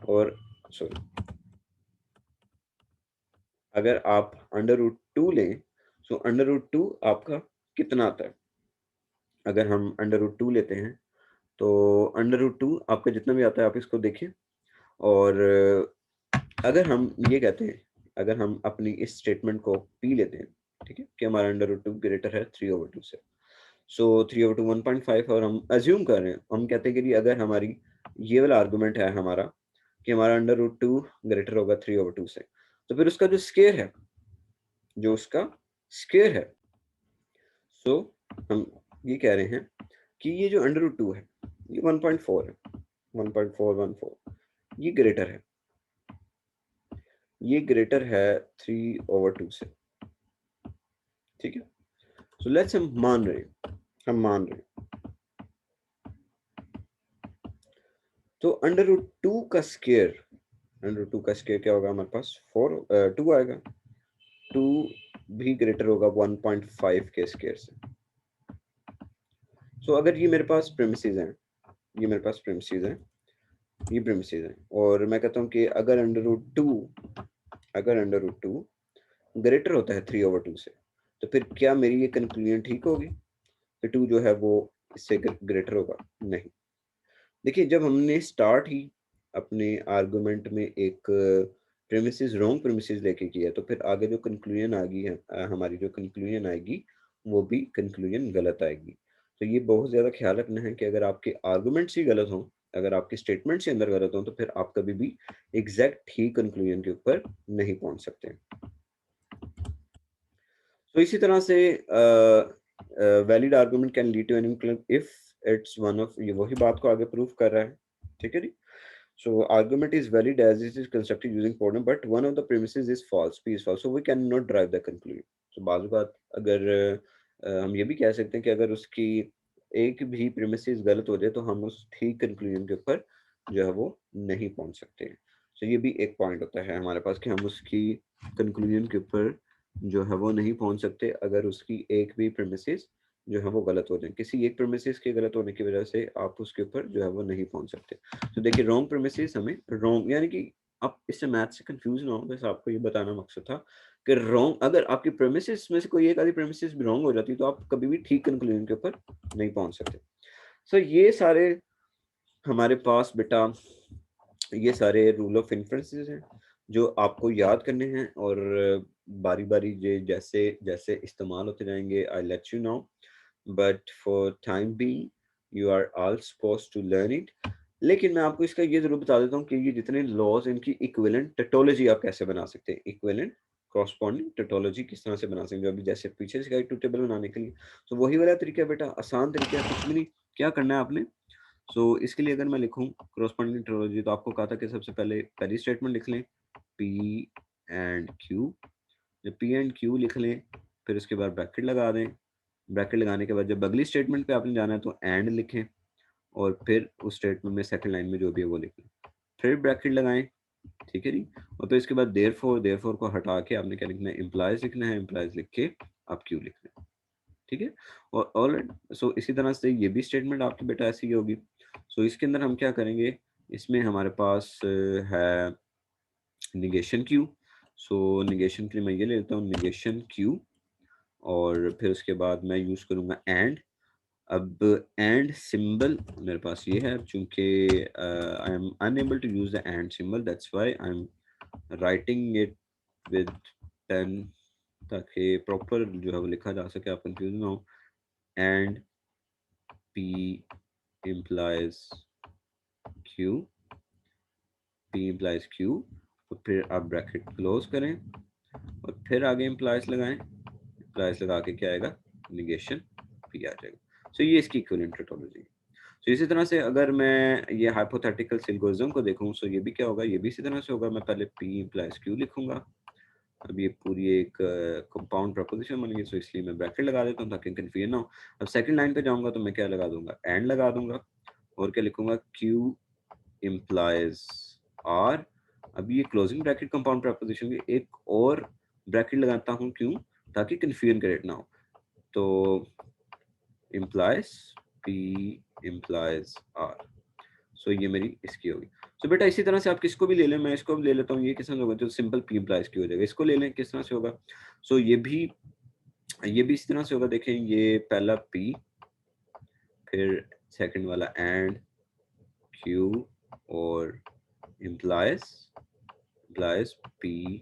और सॉरी, अगर आप √2 लें, सो √2 आपका कितना आता है? अगर हम √2 लेते हैं तो √2 आपका जितना भी आता है आप इसको देखिए। और अगर हम ये कहते हैं, अगर हम अपनी इस स्टेटमेंट को P लेते हैं, ठीक है? कि हमारा √2 ग्रेटर है 3/2 से। सो 3/2 1.5 और हम अज़्यूम कर रहे हैं, हम कहते हैं कि जी अगर हमारी ये वाला आर्गुमेंट है हमारा कि हमारा √2 ग्रेटर होगा 3/2 से, तो फिर उसका जो स्क्वायर है, जो उसका स्क्वायर है, सो हम ये कह रहे हैं कि ये जो √2 है, ये 1.4 है, 1.414, ये ग्रेटर है, ये ग्रेटर है 3/2 से, ठीक है। सो लेट्स हम मान रहे हैं, तो √2 का स्क्वायर, √2 का स्क्वायर क्या होगा हमारे पास, 2 आएगा, 2 भी ग्रेटर होगा 1.5 के स्क्वायर से। सो अगर ये मेरे पास प्रेमिसेस हैं, ये मेरे पास प्रेमिसेस हैं, ये प्रेमिसेस हैं, और मैं कहता हूँ कि अगर √2 ग्रेटर होता है 3/2 से, तो फिर क्या मेरी ये कंक्लूजन ठीक होगी कि 2 जो है वो इससे ग्रेटर होगा? नहीं। देखिए, जब हमने स्टार्ट ही अपने आर्गुमेंट में एक प्रेमिसेस, रॉन्ग प्रेमिसेस लेके किया, तो फिर आगे जो कंक्लूजन हमारी जो कंक्लूजन आएगी, वो भी कंक्लूजन गलत आएगी। तो ये बहुत ज़्यादा ख्याल रखना है कि अगर आपके आर्गुमेंट्स ही गलत हों, अगर आपके स्टेटमेंट्स ही अंदर गलत हों, तो फिर आप कभी भी एग्जैक्ट ही कंक्लूजन के ऊपर नहीं पहुंच सकते। तो इसी तरह से valid argument can lead to any conclusion if it's one of, ये वही बात को आगे प्रूव कर रहा है, ठीक है जी। So argument is valid as it is constructed using problem, but one of the premises is false, P is false, so we cannot drive the conclusion. So बाज़ बात अगर हम ये भी कह सकते हैं कि अगर उसकी एक भी प्रीमिसेस गलत हो जाए, तो हम उस ठीक कंक्लूजन के ऊपर जो है वो नहीं पहुंच सकते हैं। So ये भी एक पॉइंट होता है हमारे पास कि हम उसकी कंक्लूजन के ऊपर जो है वो नहीं पहुंच सकते अगर उसकी एक भी प्रीमिसेस जो है वो गलत हो जाए। किसी एक प्रीमिसेस के गलत होने की वजह से आप उसके ऊपर जो है वो नहीं पहुंच सकते। तो देखिए, रॉन्ग प्रेमिसेस हमें रॉन्ग, यानी कि आप इससे मैथ से कंफ्यूज ना हो, बस आपको ये बताना मकसद था कि रॉन्ग, अगर आपकी प्रेमिसेस में से कोई एक आधी प्रेमिसेस भी रॉन्ग हो जाती, तो आप कभी भी ठीक कंक्लूजन के ऊपर नहीं पहुंच सकते। सो ये सारे हमारे पास बेटा, ये सारे रूल ऑफ इन्फ्रेंसेस हैं जो आपको याद करने हैं, और बारी बारी ये जैसे जैसे इस्तेमाल होते जाएंगे, I let you know, but for time being you are all supposed to learn it. लेकिन मैं आपको इसका ये जरूर बता देता हूँ कि ये जितने लॉज, इनकी इक्विवेलेंट टोटोलॉजी आप कैसे बना सकते हैं, इक्विवेलेंट कॉरस्पॉन्डिंग टोटोलॉजी किस तरह से बना सकते हैं, जो अभी जैसे पीछे सिखाई टू टेबल बनाने के लिए। तो वही वाला तरीका है बेटा, आसान तरीका है, कुछ भी नहीं, क्या करना है आपने। इसके लिए अगर मैं लिखूं कॉरस्पॉन्डिंग टोटोलॉजी, तो आपको कहा था कि सबसे पहले पहली स्टेटमेंट लिख लें, पी एंड क्यू। जब पी एंड क्यू लिख लें, फिर उसके बाद ब्रैकेट लगा दें। ब्रैकेट लगाने के बाद जब अगली स्टेटमेंट पे आपने जाना है, तो एंड लिखें, और फिर उस स्टेटमेंट में सेकंड लाइन में जो भी है वो लिखें, फिर ब्रैकेट लगाएं, ठीक है जी। और फिर इसके बाद देयरफॉर को हटा के आपने क्या लिखना है, इम्प्लाइज लिखना है, इम्प्लाइज लिख के आप क्यू लिखना है, ठीक है। और ऑलराइट, इसी तरह से ये भी स्टेटमेंट आपकी बेटा ऐसी ही होगी। इसके अंदर हम क्या करेंगे, इसमें हमारे पास है निगेशन क्यू। निगेशन के लिए मैं ये ले लेता हूँ, निगेशन क्यू, और फिर उसके बाद मैं यूज करूंगा एंड। अब एंड सिंबल मेरे पास ये है, चूंकि I am unable to use the and symbol, that's why I am writing it with pen, ताकि प्रॉपर जो है वो लिखा जा सके, आप कंफ्यूज ना हो। And P implies Q, P implies Q, तो फिर आप ब्रैकेट क्लोज करें, और फिर आगे इम्प्लाइज लगाएं, इम्प्लाइज लगा के क्या आएगा, निगेशन पी आ जाएगा। ये इसकी इक्विवेलेंट टोटोलॉजी। इसी तरह से अगर मैं ये हाइपोथेटिकल सिल्गोरिथम को देखूं, ये भी क्या होगा, ये भी इसी तरह से होगा। मैं पहले पी इम्प्लाइज क्यू लिखूंगा, अब ये पूरी एक कंपाउंड प्रपोजिशन बन गई, इसलिए मैं ब्रैकेट लगा देता हूँ ताकि कंफ्यूजन ना हो। अब सेकंड लाइन पे जाऊंगा तो मैं क्या लगा दूंगा, एंड लगा दूंगा, और क्या लिखूंगा, क्यू इम्प्लाइज आर। अब ये क्लोजिंग ब्रैकेट कंपाउंड प्रपोजिशन की एक और ब्रैकेट लगाता हूँ, क्यों, ताकि कंफ्यूजन क्रिएट ना हो। तो इम्प्लाइज पी इम्प्लाइज आर, ये मेरी इसकी होगी। बेटा इसी तरह से आप किसको भी ले लें, मैं इसको भी ले लेता हूँ, ये किस तरह से होगा, जो सिंपल पी इम्प्लाइज की हो जाएगा। इसको ले लें, किस तरह से होगा, ये भी इस तरह से होगा। देखें, ये पहला पी, फिर सेकंड वाला एंड क्यू, और implies P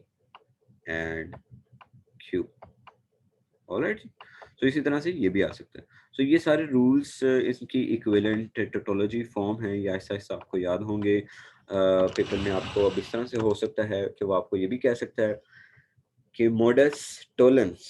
and Q, alright. इसी तरह से ये भी आ सकता है। ये सारे रूल्स इसकी इक्विवेलेंट टोटोलॉजी फॉर्म है, या ऐसा ऐसा आपको याद होंगे। पेपर में आपको अब इस तरह से हो सकता है कि वो आपको ये भी कह सकता है कि मॉडस टोलेंस,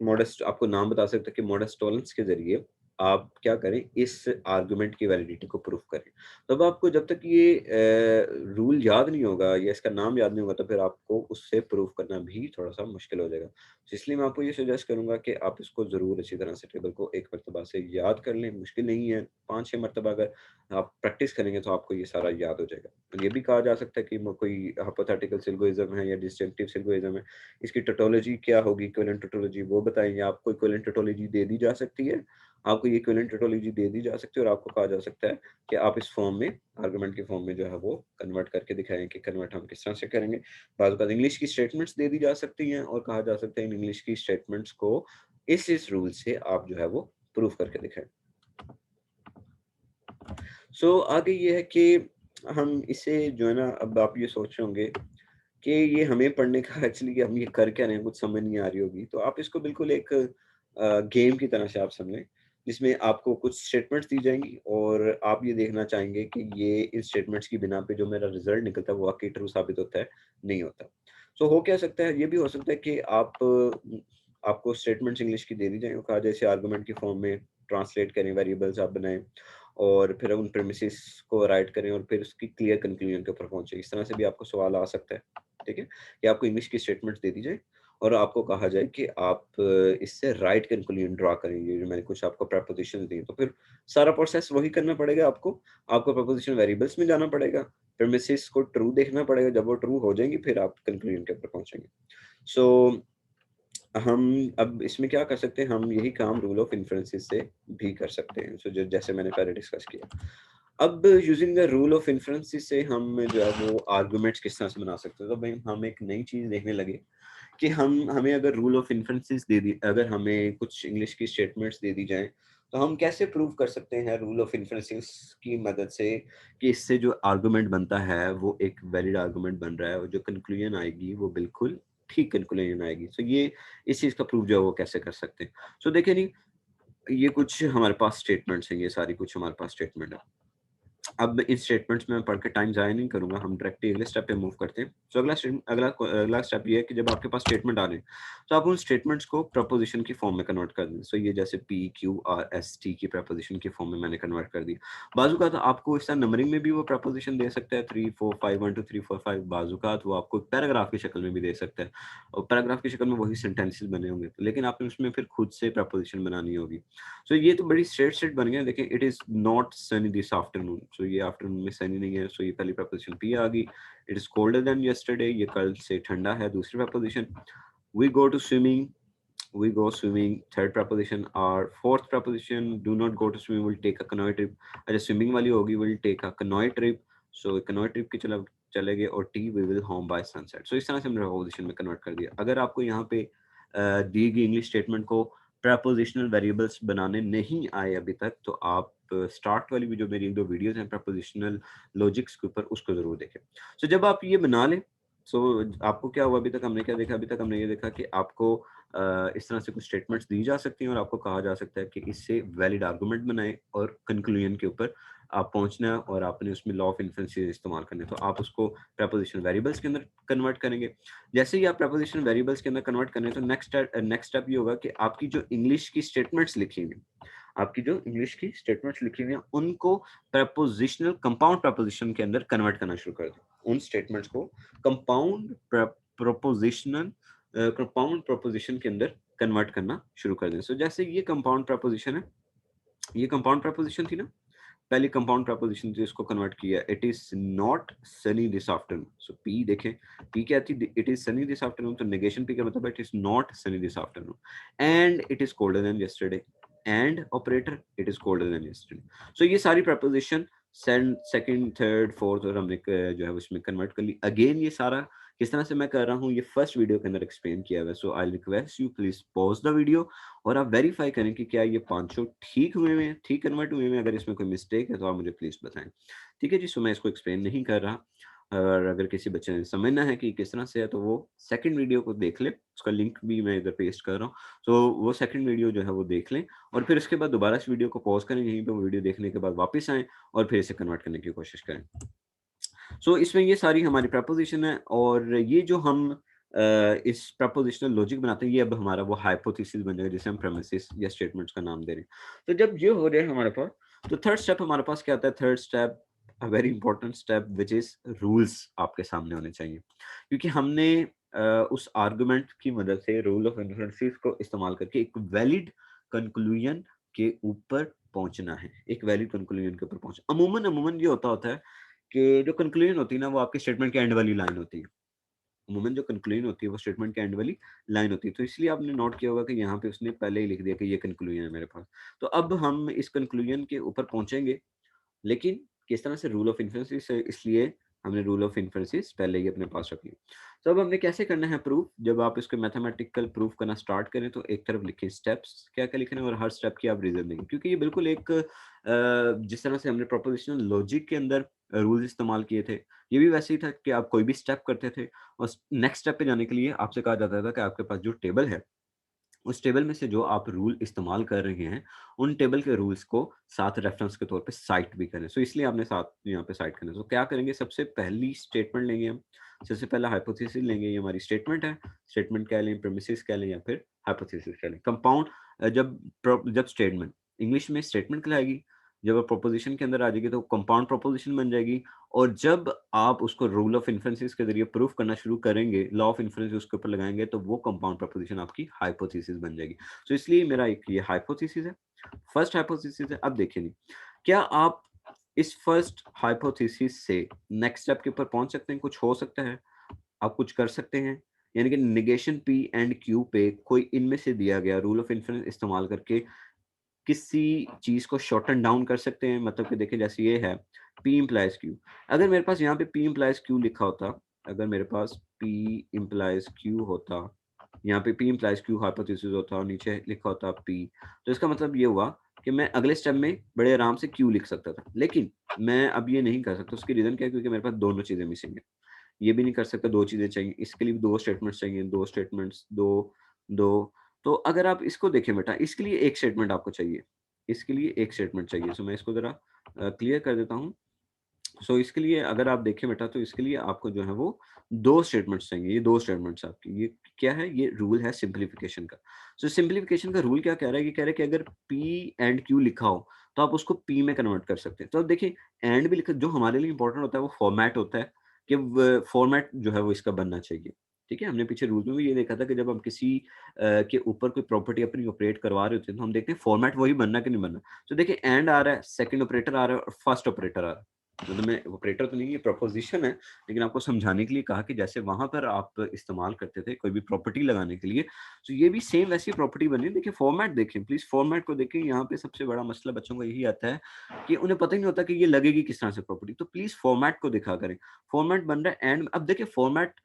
मॉडस आपको नाम बता सकता है कि मॉडस टोलेंस के ज़रिए आप क्या करें, इस आर्गुमेंट की वैलिडिटी को प्रूव करें। तब आपको जब तक ये रूल याद नहीं होगा या इसका नाम याद नहीं होगा, तो फिर आपको उससे प्रूव करना भी थोड़ा-सा मुश्किल हो जाएगा। तो इसलिए मैं आपको ये सजेस्ट करूँगा कि आप इसको ज़रूर अच्छी तरह से टेबल को एक मर्तबा से याद कर लें, मुश्किल नहीं है, 5-6 मर्तबा अगर आप प्रैक्टिस करेंगे तो आपको ये सारा याद हो जाएगा। और ये भी कहा जा सकता है कि म कोई हाइपोथेटिकल सिलोगिज़्म है या डिसजंक्टिव सिलोगिज़्म है, इसकी टोटोलॉजी क्या होगी, इक्विवेलेंट टोटोलॉजी वो बताएँगे आपको, इक्विवेलेंट टोटोलॉजी दे दी जा सकती है, आपको ये इक्विवेलेंट टोटोलॉजी दे दी जा सकती है और आपको कहा जा सकता है कि आप इस फॉर्म में, आर्गुमेंट के फॉर्म में जो है वो कन्वर्ट करके दिखाएँ कि कन्वर्ट हम किस तरह से करेंगे। बाज़-औक़ात इंग्लिश की स्टेटमेंट्स दे दी जा सकती हैं और कहा जा सकता है इन इंग्लिश की स्टेटमेंट्स को इस रूल से आप जो है वो प्रूव करके दिखाएँ। सो आगे ये है कि हम इसे जो है ना, अब आप ये सोच रहे होंगे कि ये हमें पढ़ने का एक्चुअली हम ये कर क्या रहे हैं, कुछ समझ नहीं आ रही होगी। तो आप इसको बिल्कुल एक गेम की तरह से आप समझें, जिसमें आपको कुछ स्टेटमेंट्स दी जाएँगी और आप ये देखना चाहेंगे कि ये इन स्टेटमेंट्स की बिना पे जो मेरा रिज़ल्ट निकलता है वो वाक़ई ट्रू साबित होता है, नहीं होता। सो हो क्या सकता है, ये भी हो सकता है कि आपको स्टेटमेंट्स इंग्लिश की दे दी जाएँ और कहा जाए इसे आर्गुमेंट के फॉर्म में ट्रांसलेट करें, वेरिएबल्स आप बनाएँ और फिर उन प्रेमिसेस को राइट करें और फिर उसकी क्लियर कंक्लूजन के ऊपर पहुँचे। इस तरह से भी आपको सवाल आ सकता है, ठीक है? कि आपको इंग्लिश की स्टेटमेंट्स दे दी जाए और आपको कहा जाए कि आप इससे राइट कंक्लूजन ड्रा करें। ये जो मैंने कुछ आपको प्रीपोज़िशंस दी, तो फिर सारा प्रोसेस वही करना पड़ेगा आपको। आपको प्रीपोज़िशन वेरिएबल्स में जाना पड़ेगा, प्रेमिसेस को ट्रू देखना पड़ेगा, जब वो ट्रू हो जाएँगी फिर आप कंक्लूजन के ऊपर पहुँचेंगे। सो हम अब इसमें क्या कर सकते हैं, हम यही काम रूल ऑफ इन्फरेंसेस से भी कर सकते हैं। सो ज जैसे मैंने पहले डिस्कस किया। अब using the rule of inferences से हम जो है वो आर्गुमेंट्स किस तरह से बना सकते हैं। तो भई हम एक नई चीज़ देखने लगे कि हम हमें अगर रूल ऑफ इन्फरेंसेस दे दी, अगर हमें कुछ इंग्लिश की स्टेटमेंट्स दे दी जाएँ, तो हम कैसे प्रूव कर सकते हैं रूल ऑफ इन्फरेंसेस की मदद से कि इससे जो आर्गुमेंट बनता है वो एक वैलिड आर्गुमेंट बन रहा है और जो कंक्लूजन आएगी वो बिल्कुल ठीक कंक्लूजन आएगी। सो ये इस चीज़ का प्रूफ जो है वो कैसे कर सकते हैं। सो देखिए नहीं, ये कुछ हमारे पास स्टेटमेंट्स हैं, ये सारी कुछ हमारे पास स्टेटमेंट है। अब इन स्टेटमेंट्स में मैं पढ़ के टाइम ज़ाया नहीं करूँगा, हम डायरेक्टली अगले स्टेप पे मूव करते हैं। सो अगला स्टेप ये है कि जब आपके पास स्टेटमेंट आ रहे हैं, तो आप उन स्टेटमेंट्स को प्रीपोज़िशन की फॉर्म में कन्वर्ट कर दें। सो ये जैसे P, Q, R, S, T की प्रीपोज़िशन की फॉर्म में मैंने कन्वर्ट कर दी। बाज़-औक़ात आपको इस तरह नंबरिंग में भी वो प्रीपोज़िशन दे सकता है 3, 4, 5, 1, 2, 3, 4, 5। बाज़-औक़ात वो आपको पैराग्राफ की शक्ल में भी दे सकता है और पैराग्राफ की शक्ल में वही सेंटेंसेस बने होंगे, लेकिन आपने उसमें फिर खुद से प्रीपोज़िशन बनानी होगी। सो ये तो बड़ी स्ट्रेट स्ट्रेट बन गया। देखिए, it is not sunny this afternoon. So ये आफ्टरनून में सनी नहीं है, सो ये पहली प्रपोज़िशन पी आ गई। It is colder than yesterday, ये कल से ठंडा है, दूसरी proposition. We go to swimming, we go swimming, third preposition। और fourth preposition, do not go to swimming, will take a canoe trip। अच्छा, स्विमिंग वाली होगी will take a canoe trip। So canoe trip की चले गए और T we will home by sunset। सो इस तरह से हमने प्रपोजिशन में कन्वर्ट कर दिया। अगर आपको यहाँ पे दी गई इंग्लिश स्टेटमेंट को प्रपोजिशनल वेरिएबल्स बनाने नहीं आए अभी तक, तो आप स्टार्ट वाली भी जो मेरी 1-2 वीडियोज़ हैं प्रपोजिशनल लॉजिक्स के ऊपर, उसको ज़रूर देखें। सो जब आप ये बना लें, सो आपको क्या हुआ, अभी तक हमने क्या देखा, अभी तक हमने ये देखा कि आपको इस तरह से कुछ स्टेटमेंट्स दी जा सकती हैं और आपको कहा जा सकता है कि इससे वैलिड आर्गुमेंट बनाएं और कंक्लूजन के ऊपर आप पहुंचना है और आपने उसमें लॉ ऑफ इन्फरेंसेस इस्तेमाल करने हैं। तो आप उसको प्रीपोजिशन वेरिएबल्स के अंदर कन्वर्ट करेंगे। जैसे ही आप प्रीपोजिशन वेरिएबल्स के अंदर कन्वर्ट करें, तो नेक्स्ट स्टेप ये होगा कि आपकी जो इंग्लिश की स्टेटमेंट्स लिखी हुई, आपकी जो इंग्लिश की स्टेटमेंट्स लिखी हुई हैं, उनको प्रीपोजिशनल कंपाउंड प्रीपोजिशन के अंदर कन्वर्ट करना शुरू कर दें। उन स्टेटमेंट्स को कंपाउंड प्रोपोजिशनल कंपाउंड प्रोपोजिशन के अंदर कन्वर्ट करना शुरू कर दें। सो जैसे ये कंपाउंड प्रोपोजिशन है, ये कंपाउंड प्रोपोजिशन थी ना, पहली कंपाउंड प्रोपोजिशन थी, इसको कन्वर्ट किया, it is not sunny this afternoon. So P देखें, पी क्या थी, it is sunny this afternoon, तो नेगेशन पी का मतलब it is not sunny this afternoon. And it is colder than yesterday, and operator, it is colder than yesterday. So ये सारी proposition second, third, fourth और हमने जो है उसमें कन्वर्ट कर ली। अगेन ये सारा किस तरह से मैं कर रहा हूँ, ये फर्स्ट वीडियो के अंदर एक्सप्लेन किया हुआ है। So I request you please pause the video और आप वेरीफाई करें कि क्या ये पांचों ठीक हुए हैं, ठीक कन्वर्ट हुए हैं। अगर इसमें कोई मिस्टेक है तो आप मुझे प्लीज बताएं। ठीक है जी। सो मैं इसको एक्सप्लेन नहीं कर रहा, और अगर किसी बच्चे ने समझना है कि किस तरह से है, तो वो सेकंड वीडियो को देख ले, उसका लिंक भी मैं इधर पेस्ट कर रहा हूँ। तो वो सेकंड वीडियो जो है वो देख लें और फिर उसके बाद दोबारा इस वीडियो को पॉज करें, यहीं पे वो वीडियो देखने के बाद वापस आएं और फिर इसे कन्वर्ट करने की कोशिश करें। सो इसमें ये सारी हमारी प्रपोज़िशन है और ये जो हम इस प्रपोज़िशनल लॉजिक बनाते हैं, ये अब हमारा वो हाइपोथेसिस बन जाएगा जिसे हम प्रेमिसेस या स्टेटमेंट्स का नाम दे रहे हैं। तो जब ये हो जाए हमारे पास, तो थर्ड स्टेप हमारे पास क्या आता है? Third step, a very important step, which is rules आपके सामने होने चाहिए। क्योंकि हमने उस आर्गुमेंट की मदद से रूल ऑफ इन्फरेंसेस को इस्तेमाल करके एक वैलिड कंक्लूजन के ऊपर पहुँचना है। एक वैलिड कंक्लूजन के ऊपर अमूमन अमूमन ये होता है कि जो कंक्लूजन होती है ना, वो आपके स्टेटमेंट के एंड वाली लाइन होती है। अमूमन जो कंक्लूजन होती है वो स्टेटमेंट के एंड वाली लाइन होती है। तो इसलिए आपने नोट किया होगा कि यहाँ पे उसने पहले ही लिख दिया कि ये कंक्लूजन है मेरे पास। तो अब हम इस कंक्लूजन के ऊपर पहुँचेंगे, लेकिन किस तरह से? रूल ऑफ इन्फरेंसेस है, इसलिए हमने रूल ऑफ इन्फरेंसेस पहले ही अपने पास रख ली। तो अब हमने कैसे करना है प्रूफ? जब आप इसको मैथमेटिकल प्रूफ करना स्टार्ट करें तो एक तरफ लिखें स्टेप्स, क्या-क्या लिखना है और हर स्टेप की आप रीज़न देंगे। क्योंकि ये बिल्कुल एक जिस तरह से हमने प्रोपोज़िशनल लॉजिक के अंदर रूल्स इस्तेमाल किए थे, ये भी वैसे ही था कि आप कोई भी स्टेप करते थे और नेक्स्ट स्टेप पे जाने के लिए आपसे कहा जाता था कि आपके पास जो टेबल है, उस टेबल में से जो आप रूल इस्तेमाल कर रहे हैं, उन टेबल के रूल्स को साथ रेफरेंस के तौर पे साइट भी करें। सो इसलिए आपने साथ यहाँ पे साइट करना है। तो क्या करेंगे? सबसे पहली स्टेटमेंट लेंगे हम। सबसे पहला हाइपोथेसिस लेंगे, ये हमारी स्टेटमेंट है। स्टेटमेंट कह लें, प्रेमिसेस कह लें या फिर हाइपोथेसिस कह लें। कंपाउंड जब स्टेटमेंट इंग्लिश में स्टेटमेंट कहलाएगी, जब आप प्रोपोज़िशन के अंदर आ जाएगी तो कंपाउंड प्रोपोज़िशन बन जाएगी और जब आप उसको रूल ऑफ इन्फरेंसेस के ज़रिए प्रूफ करना शुरू करेंगे, लॉ ऑफ इन्फरेंस उसके ऊपर लगाएँगे, तो वो कंपाउंड प्रोपोज़िशन आपकी हाइपोथेसिस बन जाएगी। तो इसलिए मेरा एक ये हाइपोथेसिस है, फर्स्ट हाइपोथेसिस है। अब देखिए नहीं, क्या आप इस फर्स्ट हाइपोथेसिस से नेक्स्ट स्टेप के ऊपर पहुँच सकते हैं? कुछ हो सकता है, आप कुछ कर सकते हैं। यानी कि नेगेशन पी एंड क्यू पे कोई इनमें से दिया गया रूल ऑफ इन्फरेंस इस्तेमाल करके किसी चीज़ को शॉर्टन डाउन कर सकते हैं। मतलब कि देखिए जैसे ये है P इम्प्लाइज़ Q, अगर मेरे पास यहाँ पे P इम्प्लाइज़ Q लिखा होता, अगर मेरे पास P इम्प्लाइज़ Q होता, यहाँ पे P इम्प्लाइज़ Q हाइपोथेसिस होता और नीचे लिखा होता P, तो इसका मतलब ये हुआ कि मैं अगले स्टेप में बड़े आराम से Q लिख सकता था। लेकिन मैं अब ये नहीं कर सकता, उसकी रीज़न क्या है? क्योंकि मेरे पास दोनों चीज़ें मिसिंग है। ये भी नहीं कर सकता, 2 चीज़ें चाहिए, इसके लिए भी 2 स्टेटमेंट्स चाहिए, 2 स्टेटमेंट्स, 2, 2। तो अगर आप इसको देखें बेटा, इसके लिए 1 स्टेटमेंट आपको चाहिए, इसके लिए 1 स्टेटमेंट चाहिए। सो मैं इसको ज़रा क्लियर कर देता हूँ। सो इसके लिए अगर आप देखें बेटा, तो इसके लिए आपको जो है वो 2 स्टेटमेंट्स चाहिए, ये 2 स्टेटमेंट्स आपकी। ये क्या है? ये रूल है सिम्प्लिफिकेशन का। सो सिम्प्लिफिकेशन का रूल क्या कह रहा है? ये कह रहा है कि अगर P एंड Q लिखा हो, तो आप उसको P में कन्वर्ट कर सकते हैं। तो अब देखिए, एंड भी लिखा, जो हमारे लिए इम्पोर्टेंट होता है वो फॉर्मेट होता है कि व फॉर्मेट जो है वो इसका बनना चाहिए। ठीक है? हमने पीछे रूल में भी ये देखा था कि जब हम किसी के ऊपर कोई प्रॉपर्टी अपनी ऑपरेट करवा रहे होते हैं, तो हम देखते हैं फॉर्मेट वही बनना है कि नहीं बनना। तो देखिए, एंड आ रहा है, सेकंड ऑपरेटर आ रहा है और फर्स्ट ऑपरेटर आ रहा है। मतलब मैं ऑपरेटर तो नहीं, ये प्रोपोज़िशन है, लेकिन आपको समझाने के लिए कहा कि जैसे वहाँ पर आप इस्तेमाल करते थे कोई भी प्रॉपर्टी लगाने के लिए, तो ये भी सेम वैसी प्रॉपर्टी बनी है। देखिए फॉर्मेट देखें, प्लीज़ फॉर्मेट को देखें। यहाँ पे सबसे बड़ा मसला बच्चों का यही आता है कि उन्हें पता ही नहीं होता कि ये लगेगी किस तरह से प्रॉपर्टी। तो प्लीज़ फॉर्मेट को देखा करें। फॉर्मेट बन रहा है एंड, अब देखिए फॉर्मेट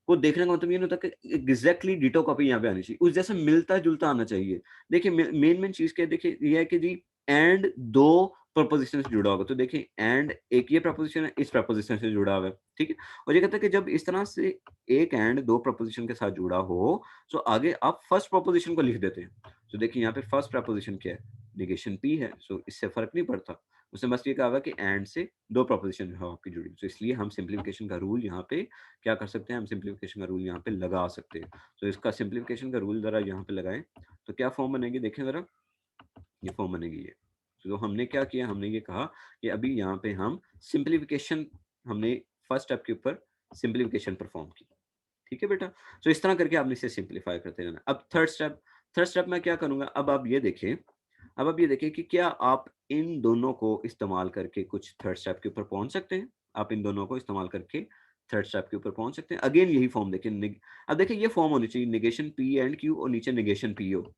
को देखने का मतलब ये नहीं होता कि एग्ज़ैक्टली डिटो कॉपी यहाँ पे आनी चाहिए। उस जैसा मिलता-जुलता आना चाहिए। देखिए मेन चीज़ क्या है? देखिए ये है कि जी एंड 2 प्रीपोज़िशन से जुड़ा होगा। तो देखिए एंड एक ये प्रीपोज़िशन है, इस प्रीपोज़िशन से जुड़ा हुआ है, ठीक है? और ये कहता है कि जब इस तरह से एक एंड 2 प्रीपोज़िशन के साथ जुड़ा हो, सो आगे आप फर्स्ट प्रीपोज़िशन को लिख देते हैं। तो देखिए यहाँ पे फर्स्ट प्रीपोज़िशन क्या है? नेगेशन P है, सो इससे फ़र्क नहीं पड़ता। उसने बस ये कहा हुआ है कि एंड से 2 प्रीपोज़िशन जो है आपकी जुड़ी। तो इसलिए हम सिम्प्लिफिकेशन का रूल यहाँ पे क्या कर सकते हैं? हम सिम्प्लिफिकेशन का रूल यहाँ पे लगा सकते हैं। तो इसका सिम्प्लिफिकेशन का रूल ज़रा यहाँ पे लगाएँ, तो क्या फॉर्म बनेगी देखें ज़रा? ये फॉर्म बनेगी ये। तो हमने क्या किया? हमने ये कहा कि अभी यहाँ पे हम सिम्प्लिफिकेशन, हमने फर्स्ट स्टेप के ऊपर सिम्प्लिफिकेशन परफॉर्म की। ठीक है बेटा? तो इस तरह करके आपने इसे सिम्प्लीफाई करते जाना है। अब थर्ड स्टेप मैं क्या करूँगा? अब आप ये देखिए कि क्या आप इन दोनों को इस्तेमाल करके कुछ थर्ड स्टेप के ऊपर पहुँच सकते हैं? आप इन दोनों को इस्तेमाल करके थर्ड स्टेप के ऊपर पहुँच सकते हैं। अगेन यही फॉर्म देखिए, अब देखिए ये फॉर्म होनी चाहिए, नेगेशन P एंड Q और नीचे नेगेशन P हो,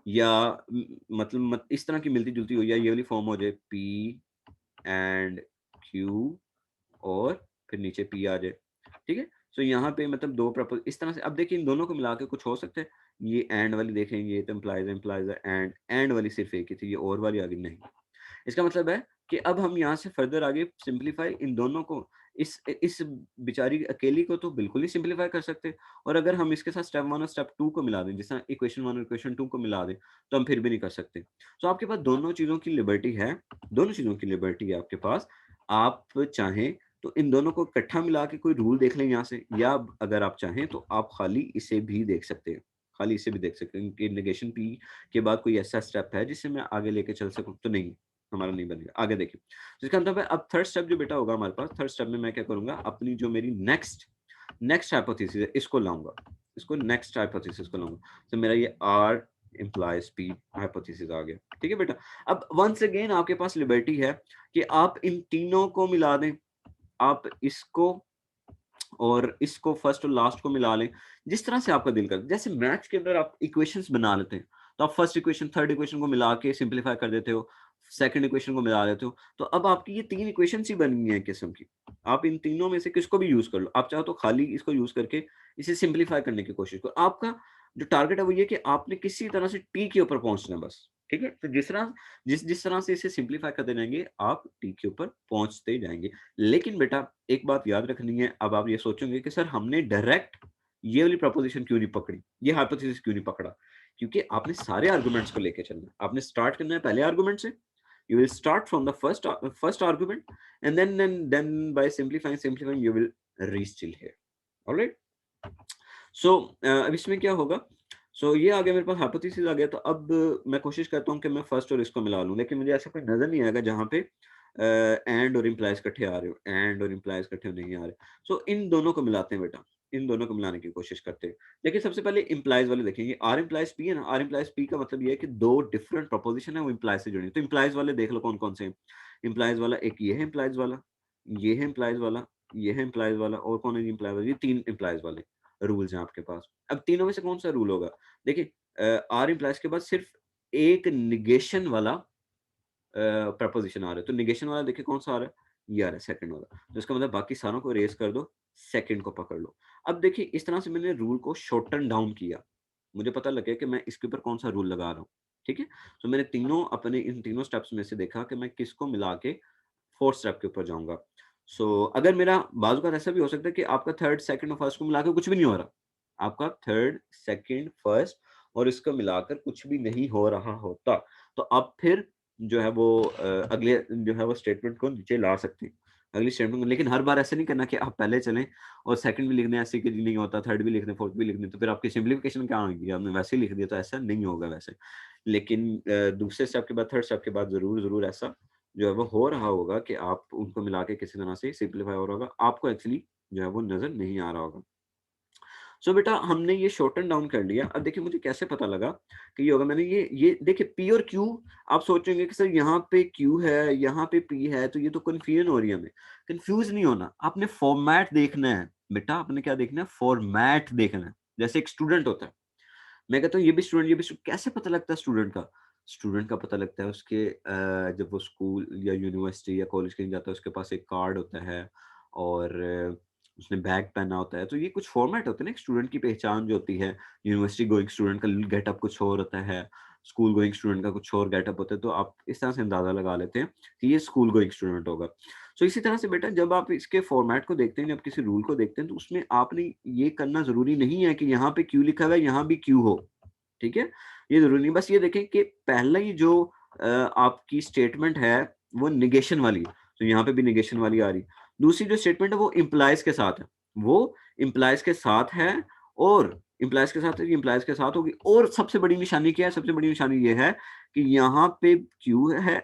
या मतलब इस तरह की मिलती-जुलती हो, या ये वाली फॉर्म हो जाए P एंड Q और फिर नीचे P आ जाए। ठीक है? सो यहाँ पे मतलब 2 इस तरह से अब देखिए इन दोनों को मिला के कुछ हो सकता है। ये एंड वाली देखें, ये तो इम्प्लाइज़ है, एंड वाली सिर्फ़ एक ही थी, ये और वाली आ गई नहीं। इसका मतलब है कि अब हम यहाँ से फर्दर आगे सिम्प्लीफाई इन दोनों को, इस बेचारी अकेली को तो बिल्कुल ही सिम्प्लीफाई कर सकते हैं, और अगर हम इसके साथ स्टेप 1 और स्टेप 2 को मिला दें, जैसे इक्वेशन 1 और इक्वेशन 2 को मिला दें, तो हम फिर भी नहीं कर सकते। तो आपके पास दोनों चीज़ों की लिबर्टी है, दोनों चीज़ों की लिबर्टी है आपके पास। आप चाहें तो इन दोनों को इकट्ठा मिला के कोई रूल देख लें यहाँ से, या अगर आप चाहें तो आप खाली इसे भी देख सकते हैं, खाली इसे भी देख सकते हैं कि नेगेशन पी के बाद कोई ऐसा स्टेप है जिससे मैं आगे लेके चल सकूँ, तो नहीं, हमारा नहीं बनेगा। आगे देखिए, जिसका मतलब है अब थर्ड स्टेप जो बेटा होगा हमारे पास, थर्ड स्टेप में मैं क्या करूँगा, अपनी जो मेरी नेक्स्ट नेक्स्ट हाइपोथेसिस है इसको लाऊँगा, इसको नेक्स्ट हाइपोथेसिस को लाऊँगा। तो मेरा ये आर इम्प्लाइज पी हाइपोथेसिस आ गया, ठीक है बेटा। अब वंस अगेन आपके पास लिबर्टी है कि आप इन तीनों को मिला दें, आप इसको और इसको फर्स्ट और लास्ट को मिला लें, जिस तरह से आपका दिल करे। जैसे मैथ्स के अंदर आप इक्वेशंस बना लेते हैं, तो आप फर्स्ट इक्वेशन, थर्ड इक्वेशन को मिला के सिंपलीफाई कर देते हो, सेकंड इक्वेशन को मिला देते हो, तो अब आपकी ये 3 इक्वेशंस ही बन गई हैं एक किस्म की। आप इन तीनों में से किसको भी यूज़ कर लो। आप चाहो तो खाली इसको यूज़ करके इसे सिंपलीफाई करने की कोशिश करो। आपका जो टारगेट है वो ये है कि आपने किसी तरह से टी के ऊपर पहुँचना है बस, ठीक है? तो जिस जिस तरह से इसे सिंपलीफाई करते जाएँगे, आप टी के ऊपर पहुँचते जाएँगे। लेकिन बेटा एक बात याद रखनी है, अब आप ये सोचेंगे कि सर हमने डायरेक्ट ये वाली प्रोपोज़िशन क्यों नहीं पकड़ी? ये हाइपोथेसिस क्यों नहीं पकड़ा? क्योंकि आपने सारे आर्गुमेंट्स को लेके चलना है। आपने स्टार्ट करना है पहले आर्गुमेंट से। You will start from the first argument, and then by simplifying you will reach till here. All right? सो अब इसमें क्या होगा? सो ये आ गया मेरे पास, हाइपोथेसिस आ गया, तो अब मैं कोशिश करता हूँ कि मैं फर्स्ट और इसको मिला लूँ, लेकिन मुझे ऐसा कोई नज़र नहीं आएगा जहाँ पे एंड और इम्प्लाइज इकट्ठे आ रहे हो, एंड और इम्प्लाइज इकट्ठे नहीं आ रहे। सो इन दोनों को मिलाते हैं बेटा, इन दोनों को मिलाने की कोशिश करते हैं। देखिए सबसे पहले इम्प्लाइज वाले देखेंगे, आर इम्प्लाइज पी है ना, आर इम्प्लाइज पी का मतलब ये है कि 2 डिफरेंट प्रोपोज़िशन है वो इम्प्लाइज से जुड़ी हैं। तो इम्प्लाइज वाले देख लो कौन-कौन से हैं। इम्प्लाइज वाला एक ये है इम्प्लाइज वाला, ये है इम्प्लाइज वाला, ये है इम्प्लाइज वाला, और कौन है जी इम्प्लाइज वाला? ये 3 इम्प्लाइज वाले रूल्स हैं आपके पास। अब तीनों में से कौन-सा रूल होगा? देखिए आर इम्प्लाइज के बाद सिर्फ एक नेगेशन वाला प्रपोज़िशन आ रहा है, तो नेगेशन वाला देखिए कौन-सा आ रहा है? ये आ रहा है सेकंड वाला। तो इसका मतलब बाकी सारों को इरेज़ कर दो, सेकंड को पकड़ लो। अब देखिए इस तरह से मैंने रूल को शॉर्टन डाउन किया। मुझे पता लग गया कि मैं इसके ऊपर कौन-सा रूल लगा रहा हूँ, ठीक है? तो मैंने तीनों अपने इन तीनों स्टेप्स में से देखा कि मैं किसको मिला के 4th स्टेप के ऊपर जाऊँगा। सो अगर मेरा बाज़ औक़ात ऐसा भी हो सकता है कि आपका 3rd, 2nd और 1st को मिला के कुछ भी नहीं हो रहा। आपका 3rd, 2nd, 1st और इसको मिलाकर कुछ भी नहीं हो रहा होता, तो आप फिर जो है वो अगले जो है वो स्टेटमेंट को नीचे ला सकते हैं। अगली स्टेटमेंट को, लेकिन हर बार ऐसा नहीं करना कि आप पहले चलें और 2nd भी लिख दें ऐसे कि नहीं होता, 3rd भी लिख दें, 4th भी लिख दें, तो फिर आपकी सिम्प्लिफिकेशन कहाँ होगी? आपने वैसे ही लिख दिया तो ऐसा नहीं होगा वैसे। लेकिन दूसरे स्टेप के बाद, 3rd स्टेप के बाद ज़रूर ऐसा जो है वो हो रहा होगा कि आप उनको मिला के किसी तरह से सिम्प्लीफाई हो रहा होगा। आपको एक्चुअली जो है वो नज़र नहीं आ रहा होगा। सो बेटा हमने ये शॉर्टन डाउन कर लिया। अब देखिए मुझे कैसे पता लगा कि ये होगा, मैंने ये देखिए पी और क्यू, आप सोचेंगे कि सर यहाँ पे क्यू है, यहाँ पे पी है, तो ये तो कन्फ्यूजन हो रही है हमें। कन्फ्यूज़ नहीं होना, आपने फॉर्मेट देखना है। बेटा आपने क्या देखना है? फॉर्मेट देखना है। जैसे एक स्टूडेंट होता है। मैं कहता हूँ ये भी स्टूडेंट, ये भी कैसे पता लगता है स्टूडेंट का? स्टूडेंट का पता लगता है उसके जब वो स्कूल या यूनिवर्सिटी या कॉलेज कहीं जाता है, उसके पास एक कार्ड होता है और उसने बैग पहना होता है। तो ये कुछ फॉर्मेट होते हैं ना, एक स्टूडेंट की पहचान जो होती है। यूनिवर्सिटी गोइंग स्टूडेंट का गेटअप कुछ और होता है, स्कूल गोइंग स्टूडेंट का कुछ और गेटअप होता है। तो आप इस तरह से अंदाज़ा लगा लेते हैं कि ये स्कूल गोइंग स्टूडेंट होगा। सो इसी तरह से बेटा जब आप इसके फॉर्मेट को देखते हैं, जब किसी रूल को देखते हैं, तो उसमें आपने ये करना ज़रूरी नहीं है कि यहाँ पे क्यू लिखा हुआ है, यहाँ भी क्यू हो। ठीक है? ये ज़रूरी नहीं, बस ये देखें कि पहला ही जो आपकी स्टेटमेंट है, वो नेगेशन वाली है, तो यहाँ पे भी नेगेशन वाली आ रही है। दूसरी जो स्टेटमेंट है, वो इम्प्लाइज़ के साथ है, वो इम्प्लाइज़ के साथ है और इम्प्लाइज़ के साथ है, इम्प्लाइज़ के साथ होगी, और सबसे बड़ी निशानी क्या है? सबसे बड़ी निशानी ये है कि यहाँ पे क्यू है,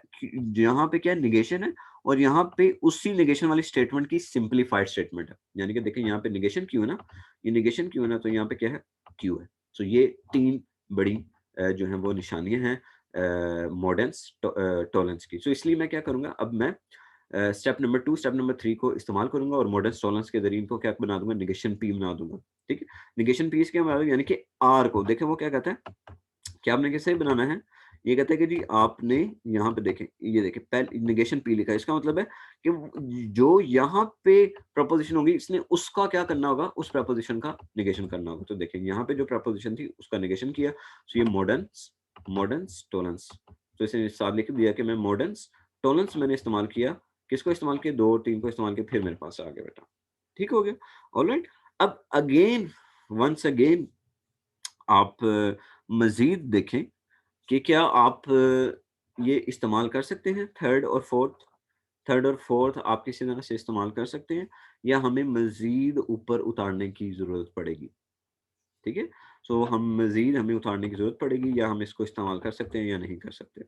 यहाँ पे क्या है? नेगेशन है, और यहाँ पे उसी नेगेशन वाली स्टेटमेंट की सिम्प्लीफाइड स्टेटमेंट है। यानी कि देखिए यहाँ पे नेगेशन क्यू है ना, ये नेगेशन क्यू है ना, तो यहाँ पे क्या है? क्यू है। सो ये 3 बड़ी जो है वो निशानियाँ हैं मॉडर्न्स टॉलरेंस की। सो इसलिए मैं क्या करूँगा, अब मैं स्टेप नंबर 2, स्टेप नंबर 3 को इस्तेमाल करूँगा और मॉडर्न्स टॉलरेंस के ज़रिए इनको क्या बना दूँगा? नेगेशन पी बना दूँगा। ठीक है? नेगेशन पी इसके बना दूँगा, यानी कि आर को देखें वो क्या कहता है कि आपने कैसे बनाना है? ये कहता है कि जी आपने यहाँ पे देखें, ये देखें पहले नेगेशन पी लिखा है, इसका मतलब है कि जो यहाँ पे प्रपोज़िशन होगी, इसने उसका क्या करना होगा? उस प्रपोज़िशन का नेगेशन करना होगा। तो देखें यहाँ पे जो प्रपोज़िशन थी उसका नेगेशन किया, तो ये मॉडर्न्स टॉलरेंस। तो इसे साथ लिख दिया कि मैं मॉडर्न्स टॉलरेंस मैंने इस्तेमाल किया। किसको इस्तेमाल किया? 2 और 3 को इस्तेमाल किया, फिर मेरे पास आ गया बेटा। ठीक हो गया? ऑलराइट। अब अगेन वन्स अगेन आप मज़ीद देखें कि क्या आप ये इस्तेमाल कर सकते हैं 3rd और 4th? थर्ड और फोर्थ आप किसी तरह से इस्तेमाल कर सकते हैं, या हमें मज़ीद ऊपर उतारने की ज़रूरत पड़ेगी, ठीक है? सो हमें उतारने की ज़रूरत पड़ेगी, या हम इसको इस्तेमाल कर सकते हैं या नहीं कर सकते।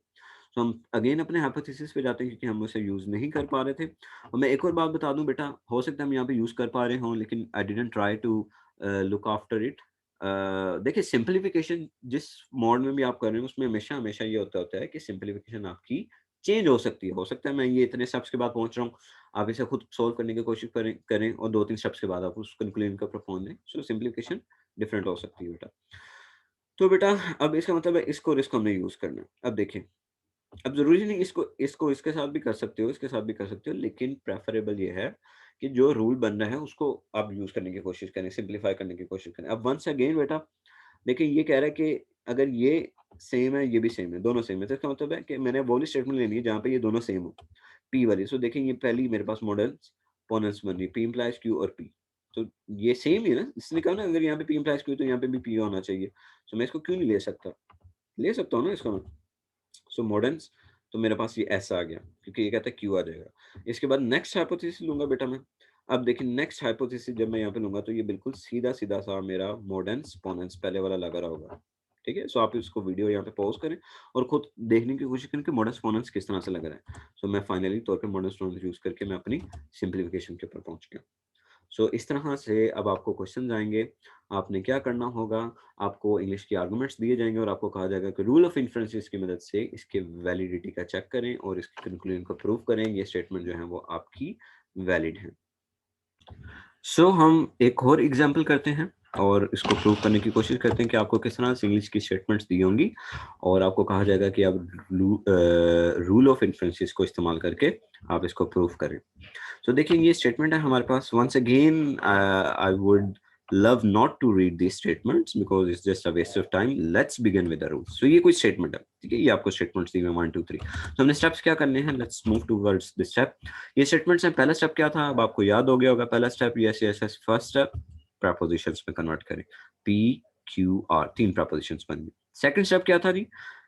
तो हम अगेन अपने हाइपोथेसिस पे जाते हैं, क्योंकि हम उसे यूज़ नहीं कर पा रहे थे। और मैं एक और बात बता दूँ बेटा, हो सकता है हम यहाँ पे यूज़ कर पा रहे हों, लेकिन I didn't try to look after it. देखिए, सिंप्लिफिकेशन जिस मोड में भी आप कर रहे हो, उसमें हमेशा ये होता है कि सिंप्लिफिकेशन आपकी चेंज हो सकती है। हो सकता है मैं ये इतने स्टेप्स के बाद पहुँच रहा हूँ, आप इसे खुद सॉल्व करने की कोशिश करें और 2-3 स्टेप्स के बाद आप उस कंक्लूजन का पहुँच जाएँ। सो सिंप्लिफिकेशन डिफरेंट हो सकती है बेटा। तो बेटा, अब इसका मतलब है इसको और इसको हमने यूज़ करना है। अब देखिए, अब ज़रूरी नहीं इसको इसको इसके साथ भी कर सकते हो, इसके साथ भी कर सकते हो, लेकिन प्रेफ़रेबल ये है कि जो रूल बन रहा है उसको आप यूज़ करने की कोशिश करें, सिम्प्लीफ़ाई करने की कोशिश करें। अब वन्स अगेन बेटा, देखिए ये कह रहा है कि अगर ये सेम है, ये भी सेम है, दोनों सेम है, तो इसका मतलब है कि मैंने वो वाली स्टेटमेंट लेनी है जहाँ पे ये दोनों सेम हो, P वाली। सो देखिए, ये पहली मेरे पास मॉडल्स पोनेंस बन रही है, P इम्प्लाइज़ Q और P। तो ये सेम ही है ना, इसने कहा ना, अगर यहाँ पे P इम्प्लाइज़ Q तो यहाँ पे भी P होना चाहिए। सो मैं इसको क्यों नहीं ले सकता? ले सकता हूँ ना इसको मैं। सो मॉडर्न्स, तो मेरे पास ये ऐसा आ गया, क्योंकि ये कहता है क्यू आ जाएगा। इसके बाद नेक्स्ट हाइपोथेसिस लूँगा बेटा मैं। अब देखिए, नेक्स्ट हाइपोथेसिस जब मैं यहाँ पे लूँगा, तो ये बिल्कुल सीधा-सीधा सा मेरा मॉडर्न्स पोनेंस पहले वाला लगा रहा होगा। ठीक है? सो आप इसको वीडियो यहाँ पे पॉज़ करें और खुद देखने की कोशिश करें कि मॉडर्न्स पोनेंस किस तरह से लग रहा है। सो मैं फाइनली तौर पे मॉडर्न्स पोनेंस यूज़ करके मैं अपनी सिम्प्लिफिकेशन के ऊपर पहुँच गया। सो इस तरह से अब आपको क्वेश्चंस आएँगे, आपने क्या करना होगा, आपको इंग्लिश के आर्गुमेंट्स दिए जाएँगे और आपको कहा जाएगा कि रूल ऑफ इन्फरेंसेस की मदद से इसके वैलिडिटी का चेक करें और इसके कंक्लूजन को प्रूव करें, ये स्टेटमेंट जो है वो आपकी वैलिड है। सो हम एक और एग्जांपल करते हैं और इसको प्रूव करने की कोशिश करते हैं कि आपको किस तरह से इंग्लिश की स्टेटमेंट्स दी होंगी, और आपको कहा जाएगा कि आप रूल ऑफ इन्फरेंसेस को इस्तेमाल करके आप इसको प्रूव करें। तो देखिए, ये स्टेटमेंट है हमारे पास। Once again I would love not to read this statements because it's just a waste of time. Let's begin with the rules. So ये कोई स्टेटमेंट है, ठीक है? ये आपको स्टेटमेंट्स दी हुई 1 2 3। तो हमने स्टेप्स क्या करने हैं, let's move towards this step. ये स्टेटमेंट्स हैं। पहला स्टेप क्या था, अब आपको याद हो गया होगा। पहला step yes yes yes, first step prepositions में कन्वर्ट करें। पी क्यू आर, 3 प्रीपोजिशंस बन गए। सेकंड स्टेप क्या था जी?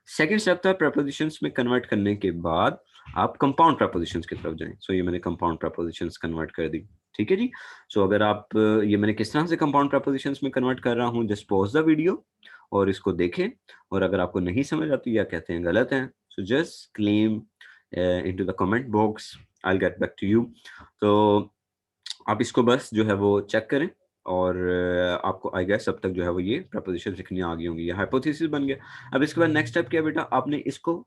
सेकंड स्टेप था प्रीपोजिशंस में कन्वर्ट करने के बाद आप कंपाउंड प्रीपोजिशंस की तरफ जाएं। सो ये मैंने कंपाउंड प्रीपोजिशंस कन्वर्ट कर दी, ठीक है जी? सो अगर आप ये मैंने किस तरह से कंपाउंड प्रीपोजिशंस में कन्वर्ट कर रहा हूँ, जस्ट पॉज द वीडियो और इसको देखें। और अगर आपको नहीं समझ आती या कहते हैं गलत है, so just claim into the comment box, I will get back to you. तो आप इसको बस जो है वो चेक करें और आपको आई गेस अब तक जो है वो ये प्रीपोजिशन लिखनी आ गई होंगी। ये हाइपोथेसिस बन गया। अब इसके बाद नेक्स्ट स्टेप क्या है बेटा, आपने इसको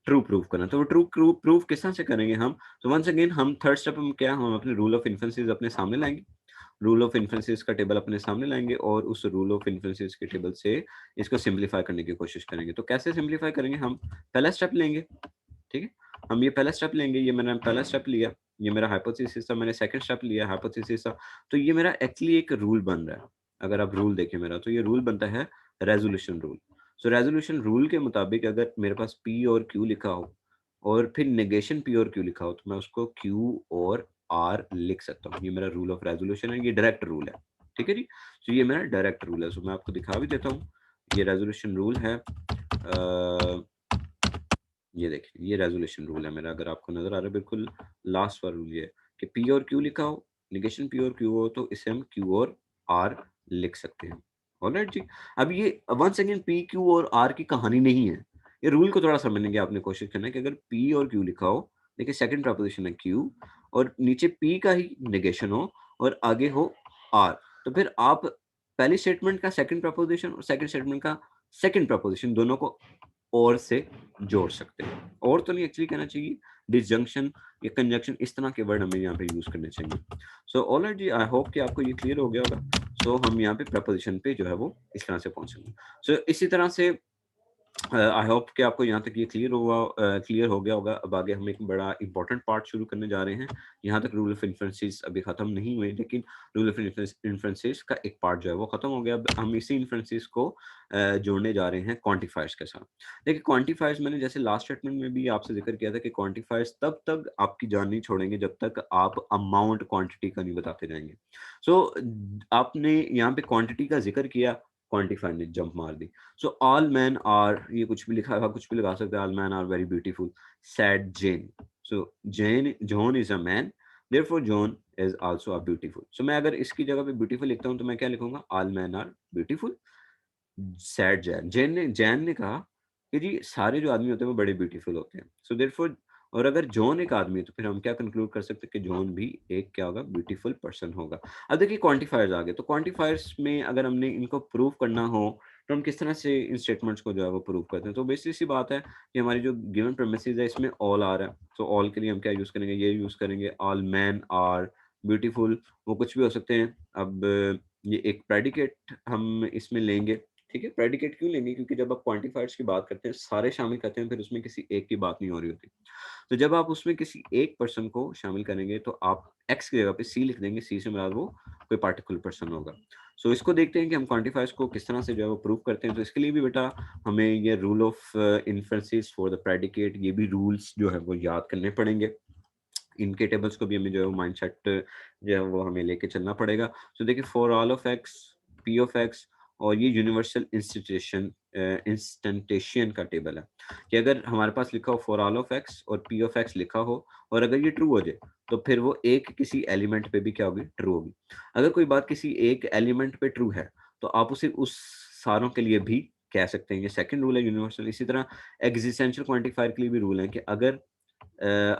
ट्रू प्रूफ करना। तो वो ट्रू प्रूफ किस तरह से करेंगे हम? तो वंस अगेन हम थर्ड स्टेप में क्या, हम अपने रूल ऑफ इन्फरेंसेस अपने सामने लाएँगे। रूल ऑफ इन्फरेंसेस का टेबल अपने सामने लाएँगे और उस रूल ऑफ इन्फरेंसेस के टेबल से इसको सिम्प्लीफाई करने की कोशिश करेंगे। तो कैसे सिम्प्लीफाई करेंगे? हम पहला स्टेप लेंगे, ठीक है? हम ये पहला स्टेप लेंगे, ये मैंने पहला स्टेप लिया, ये मेरा हाइपोथेसिस था, मैंने सेकंड स्टेप लिया, हाइपोथेसिस था। तो ये मेरा एक्चुअली एक रूल बन रहा है। अगर आप रूल देखें मेरा, तो ये रूल बनता है रेज़ोल्यूशन रूल। सो रेज़ोल्यूशन रूल के मुताबिक अगर मेरे पास P और Q लिखा हो और फिर नेगेशन P और Q लिखा हो, तो मैं उसको Q और R लिख सकता हूँ। ये मेरा रूल ऑफ रेज़ोल्यूशन है, ये डायरेक्ट रूल है। ठीक है जी? तो ये मेरा डायरेक्ट रूल है। सो मैं आपको दिखा भी देता हूँ। ये रेज़ोल्यूशन रूल है। ये देखिए, ये रेज़ोल्यूशन रूल है मेरा, अगर आपको नज़र आ रहा है, बिल्कुल लास्ट वाला रूल ये है कि P और Q लिखा हो, नेगेशन P और Q हो, तो इसे हम Q और R लिख सकते हैं। ऑलराइट जी। अब ये वंस अगेन P, Q और R की कहानी नहीं है। ये रूल को थोड़ा समझने की आपने कोशिश करना है कि अगर P और Q लिखा हो, देखिए सेकंड प्रीपोज़िशन है Q और नीचे P का ही नेगेशन हो और आगे हो R, तो फिर आप पहली स्टेटमेंट का सेकंड प्रीपोज़िशन और सेकंड स्टेटमेंट का सेकंड प्रीपोज़िशन दोनों को और से जोड़ सकते हैं। और तो नहीं, एक्चुअली कहना चाहिए डिसजंक्शन या कंजंक्शन, इस तरह के वर्ड हमें यहाँ पे यूज़ करने चाहिए। So alright ji, I hope कि आपको ये क्लियर हो गया होगा। सो हम यहाँ पे प्रीपोज़िशन पे जो है वो इस तरह से पहुँचेंगे। सो इसी तरह से आई होप कि आपको यहाँ तक ये क्लियर हो गया होगा। अब आगे हम एक बड़ा इंपॉर्टेंट पार्ट शुरू करने जा रहे हैं। यहाँ तक रूल ऑफ इन्फरेंसेस अभी ख़त्म नहीं हुए, लेकिन रूल ऑफ इन्फरेंसेस का एक पार्ट जो है वो ख़त्म हो गया। अब हम इसी इन्फरेंसेस को जोड़ने जा रहे हैं क्वांटिफायर्स के साथ। देखिए, क्वांटिफायर्स मैंने जैसे लास्ट स्टेटमेंट में भी आपसे ज़िक्र किया था कि क्वांटिफायर्स तब तक आपकी जान नहीं छोड़ेंगे जब तक आप अमाउंट क्वांटिटी का नहीं बताते जाएँगे। सो आपने यहाँ पे क्वांटिटी का ज़िक्र किया, क्वांटिफायर ने जंप मार दी। सो ऑल मैन आर, ये कुछ भी लिखा हुआ, कुछ भी लगा सकते हैं। All man are very beautiful, said Jane. So John is a man, therefore John is also a beautiful. So मैं अगर इसकी जगह पे ब्यूटीफुल लिखता हूँ तो मैं क्या लिखूंगा, all man are beautiful. Said John ने कहा कि जी सारे जो आदमी होते हैं वो बड़े ब्यूटीफुल होते हैं। सो देयरफॉर, और अगर जॉन एक आदमी है तो फिर हम क्या कंक्लूड कर सकते हैं कि जॉन भी एक क्या होगा, ब्यूटीफुल पर्सन होगा। अब देखिए क्वांटिफायर्स आ गए, तो क्वांटिफायर्स में अगर हमने इनको प्रूव करना हो तो हम किस तरह से इन स्टेटमेंट्स को जो है वो प्रूव करते हैं। तो बेसिक सी बात है कि हमारी जो गिवन प्रेमिसेस है इसमें ऑल आ रहा है, तो ऑल के लिए हम क्या यूज करेंगे, ये यूज करेंगे, ऑल मैन आर ब्यूटीफुल। वो कुछ भी हो सकते हैं। अब ये एक प्रेडिकेट हम इसमें लेंगे, ठीक है। प्रेडिकेट क्यों लेंगे, क्योंकि जब आप क्वांटिफायर्स की बात करते हैं सारे शामिल करते हैं, फिर उसमें किसी एक की बात नहीं हो रही होती। तो जब आप उसमें किसी एक पर्सन को शामिल करेंगे तो आप एक्स की जगह पे सी लिख देंगे, सी से मुराद वो कोई पार्टिकुलर पर्सन होगा। सो इसको देखते हैं कि हम क्वांटिफायर्स को किस तरह से जो है वो प्रूव करते हैं। तो इसके लिए भी बेटा हमें ये rule of inferences for the predicate, ये भी रूल्स जो है वो याद करने पड़ेंगे। इनके टेबल्स को भी हमें जो है वो माइंडसेट जो है वो हमें लेके चलना पड़ेगा। तो देखिए for all of x, P of x, और ये यूनिवर्सल इंस्टेंटेशन का टेबल है कि अगर हमारे पास लिखा हो फॉर ऑल ऑफ एक्स और पी ऑफ एक्स लिखा हो, और अगर ये ट्रू हो जाए तो फिर वो एक किसी एलिमेंट पे भी क्या होगी, ट्रू होगी। अगर कोई बात किसी एक एलिमेंट पे ट्रू है तो आप उसे उस सारों के लिए भी कह सकते हैं। ये सेकंड रूल है यूनिवर्सल। इसी तरह एग्जिस्टेंशियल क्वांटिफायर के लिए भी रूल है कि अगर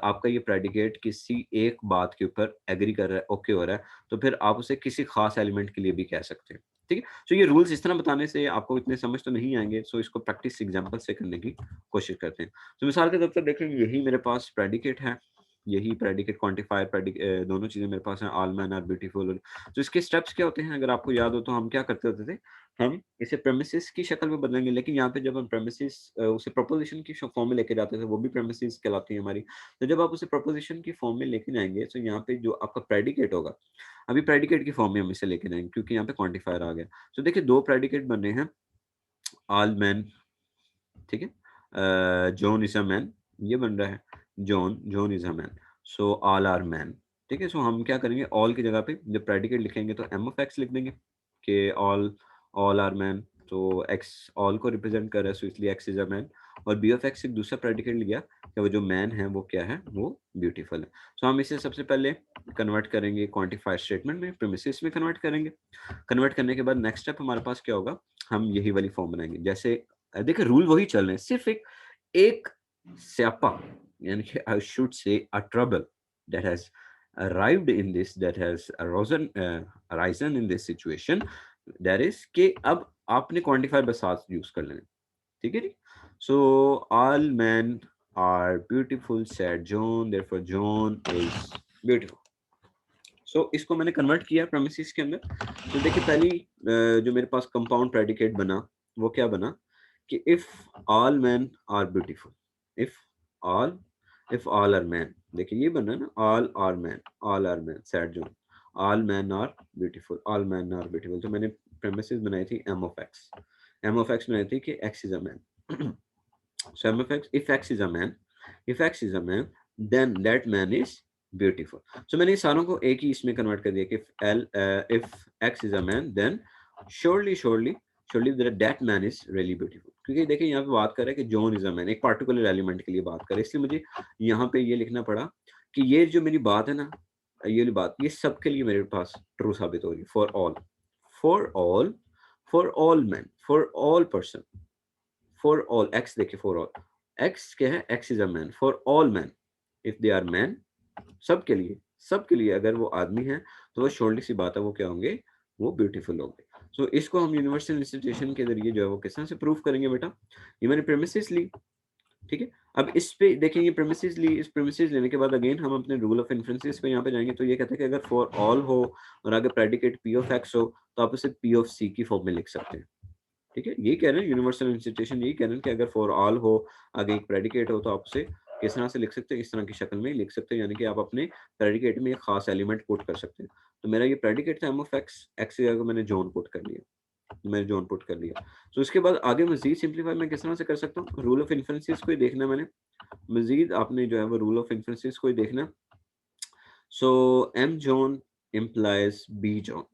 आपका ये प्रेडिकेट किसी एक बात के ऊपर एग्री कर रहा है, ओके हो रहा है, तो फिर आप उसे किसी खास एलिमेंट के लिए भी कह सकते हैं। ठीक है? सो ये रूल्स इस तरह बताने से आपको इतने समझ तो नहीं आएँगे, सो इसको प्रैक्टिस एग्जांपल से करने की कोशिश करते हैं। तो मिसाल के तौर पर देखें, यही मेरे पास प्रेडिकेट है, यही प्रेडिकेट क्वांटिफायर दोनों चीज़ें मेरे पास हैं, ऑल मैन आर ब्यूटीफुल। तो इसके स्टेप्स क्या होते हैं, अगर आपको याद हो तो हम क्या करते होते थे, हम इसे प्रेमिसेस की शक्ल में बदलेंगे, लेकिन यहाँ पे जब हम प्रेमिसेस उसे प्रोपोज़िशन की फॉर्म में लेके जाते थे, वो भी प्रेमिसेस कहलाती है हमारी। तो जब आप उसे प्रोपोज़िशन की फॉर्म में लेके जाएँगे, तो यहाँ पे जो आपका प्रेडिकेट होगा, अभी प्रेडिकेट की फॉर्म में हम इसे लेके जाएँगे क्योंकि यहाँ पे क्वांटिफायर आ गया। तो देखिए 2 प्रेडिकेट बने हैं, ऑल मैन, ठीक है? जॉन इज़ अ मैन, ये बन रहा है, John is a man, so all are man, ठीक है? सो हम क्या करेंगे, ऑल की जगह पे जब प्रेडिकेट लिखेंगे तो एम ऑफ एक्स लिख देंगे कि ऑल आर मैन, तो एक्स ऑल को रिप्रेजेंट कर रहा है, सो इसलिए एक्स इज़ अ मैन। और बी ऑफ एक्स एक दूसरा प्रेडिकेट लिया कि वो जो मैन है वो क्या है, वो ब्यूटीफुल है। सो हम इसे सबसे पहले कन्वर्ट करेंगे क्वांटिफायर स्टेटमेंट में, प्रीमिसेस में कन्वर्ट करेंगे। कन्वर्ट करने के बाद नेक्स्ट स्टेप हमारे पास क्या होगा, हम यही वाली फॉर्म बनाएँगे। जैसे देखिए रूल वही चल रहे हैं, सिर्फ़ एक स्यापा, यानी कि I should say a trouble that has arrived in this, that has arisen in this situation, that is कि अब आपने क्वांटिफायर बस साथ यूज़ कर लेने, ठीक है जी? So all men are beautiful said John, therefore John is beautiful. So इसको मैंने कन्वर्ट किया प्रेमिसेस के अंदर। तो देखिए पहली जो मेरे पास कंपाउंड प्रेडिकेट बना, वो क्या बना कि if all man are beautiful, if all if all are man, देखिए ये बना ना, all are man said John, all man are beautiful, all man are beautiful. तो मैंने प्रेमिसेस बनाई थी M of X, M of X बनाई थी कि X is a man. So m of x, if x is a man, if x is a man, then that man is beautiful. So मैंने इस सारों को एक ही इसमें कन्वर्ट कर दिया कि if x is a man, then surely that man is really beautiful. क्योंकि देखिए यहाँ पे बात कर रहे हैं कि जॉन इज अ मैन, एक पार्टिकुलर एलिमेंट के लिए बात कर रहे हैं, इसलिए मुझे यहाँ पे ये लिखना पड़ा कि ये जो मेरी बात है ना, ये वाली बात, ये सबके लिए मेरे पास ट्रू साबित हो रही है। For all, for all man, for all person, for all X, देखिए फॉर ऑल एक्स क्या है, X is a man, for all man if they are man, सबके लिए अगर वो आदमी है तो वो छोटी सी बात है, वो क्या होंगे, वो ब्यूटीफुल होंगे। सो इसको हम यूनिवर्सल इंस्टीट्यूशन के जरिए जो है वो किस तरह से प्रूव करेंगे बेटा, ये मैंने प्रेमिसेस ली, ठीक है। अब इस पे देखेंगे प्रेमिसेस ली, इस प्रेमिसेस लेने के बाद अगेन हम अपने रूल ऑफ इन्फ्रेंसेस पे यहाँ पे जाएंगे। तो ये कहते हैं कि अगर फॉर ऑल हो और आगे प्रेडिकेट पी ऑफ एक्स हो तो आप उसे पी ऑफ सी की फॉर्म में लिख सकते हैं, ठीक है। यही कह रहे हैं यूनिवर्सल इंस्टीट्यूशन, यही कह रहे हैं कि अगर फॉर ऑल हो, आगे एक प्रेडिकेट हो, तो आप उसे किस तरह से लिख सकते हैं, इस तरह की शक्ल में लिख सकते हैं, यानी कि आप अपने प्रेडिकेट में एक खास एलिमेंट पुट कर सकते हैं। तो मेरा ये प्रेडिकेट था एम ऑफ एक्स, एक्स की जगह मैंने जॉन पुट कर लिया, मैंने जॉन पुट कर लिया। तो इसके बाद आगे मजीद सिंप्लीफाई मैं किस तरह से कर सकता हूँ, रूल ऑफ इन्फ्रेंसेस को ही देखना मैंने, मजीद आपने जो है वो रूल ऑफ इन्फ्रेंसेस को ही देखना। So M John implies B John.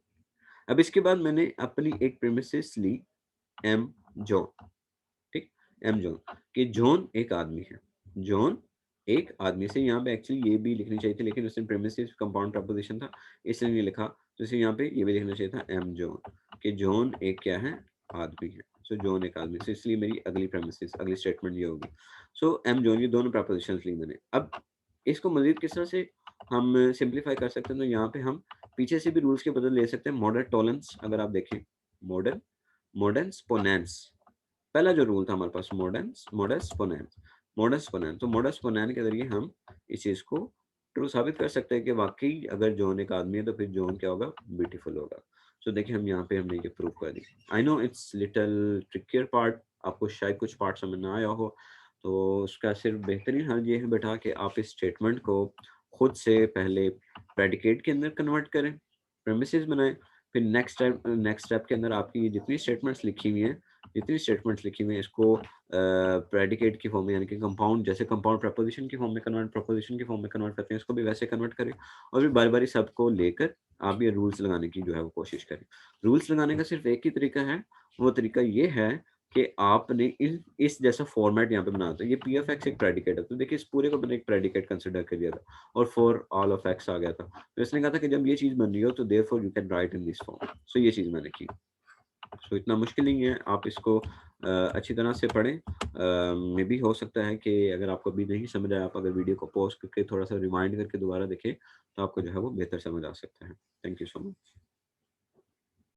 अब इसके बाद मैंने अपनी एक प्रेमिसेस ली, एम जॉन, ठीक, एम जॉन, कि जॉन एक आदमी है, जॉन एक आदमी से, यहाँ पे एक्चुअली ये भी लिखनी चाहिए थी लेकिन उसने प्रेमिसेस कंपाउंड प्रपोजिशन था इसलिए नहीं लिखा, तो इसे यहाँ पे ये भी लिखना चाहिए था एम जॉन, कि जॉन एक क्या है, आदमी है। सो जॉन एक आदमी, सो इसलिए मेरी अगली प्रेमिसेस, अगली स्टेटमेंट ये होगी। सो एम जॉन, ये दोनों प्रपोजिशंस ली मैंने। अब इसको मजीद किस तरह से हम सिंप्लीफाई कर सकते हैं, तो यहाँ पे हम पीछे से भी रूल्स के बदल ले सकते हैं। मॉडर्न टॉलेंस अगर आप देखें, मॉडर्न मॉडर्न पोनेंस, पहला जो रूल था हमारे पास मॉडस पोनेंस, तो मॉडस पोनेंस के जरिए हम इस चीज को ट्रू साबित कर सकते हैं कि वाकई अगर जॉन एक आदमी है तो फिर जॉन क्या होगा, ब्यूटीफुल होगा। सो देखिए हम यहाँ पे हमने ये प्रूव कर दी। I know it's little trickier part, आपको शायद कुछ पार्ट समझ ना आया हो, तो उसका सिर्फ बेहतरीन हल ये है बेटा कि आप इस स्टेटमेंट को खुद से पहले प्रेडिकेट के अंदर कन्वर्ट करें, प्रेमिसेस बनाएं, फिर नेक्स्ट स्टेप के अंदर आपकी ये जितनी स्टेटमेंट्स लिखी हुई हैं, इसको प्रेडिकेट की फॉर्म में, यानी कि कंपाउंड, जैसे कंपाउंड प्रपोजिशन की फॉर्म में कन्वर्ट, प्रपोजिशन की फॉर्म में कन्वर्ट करते हैं, इसको भी वैसे कन्वर्ट करें, और फिर बारी बारी सबको लेकर आप ये रूल्स लगाने की जो है वो कोशिश करें। रूल्स लगाने का सिर्फ एक ही तरीका है, वो तरीका ये है कि आपने इस जैसा फॉर्मेट यहाँ पे बनाना था। ये पी ऑफ एक्स एक प्रेडिकेट है, तो देखिए इस पूरे को मैंने एक प्रेडिकेट कंसिडर कर दिया था और फॉर ऑल ऑफ एक्स आ गया था, तो इसने कहा था कि जब ये चीज बन रही हो तो therefore you can write in this form. So ये चीज मैंने की। सो इतना मुश्किल नहीं है, आप इसको अच्छी तरह से पढ़ें। मे भी हो सकता है कि अगर आपको अभी नहीं समझ आया, आप अगर वीडियो को पॉज करके थोड़ा सा रिमाइंड करके दोबारा देखें तो आपको जो है वो बेहतर समझ आ सकता है। Thank you so much.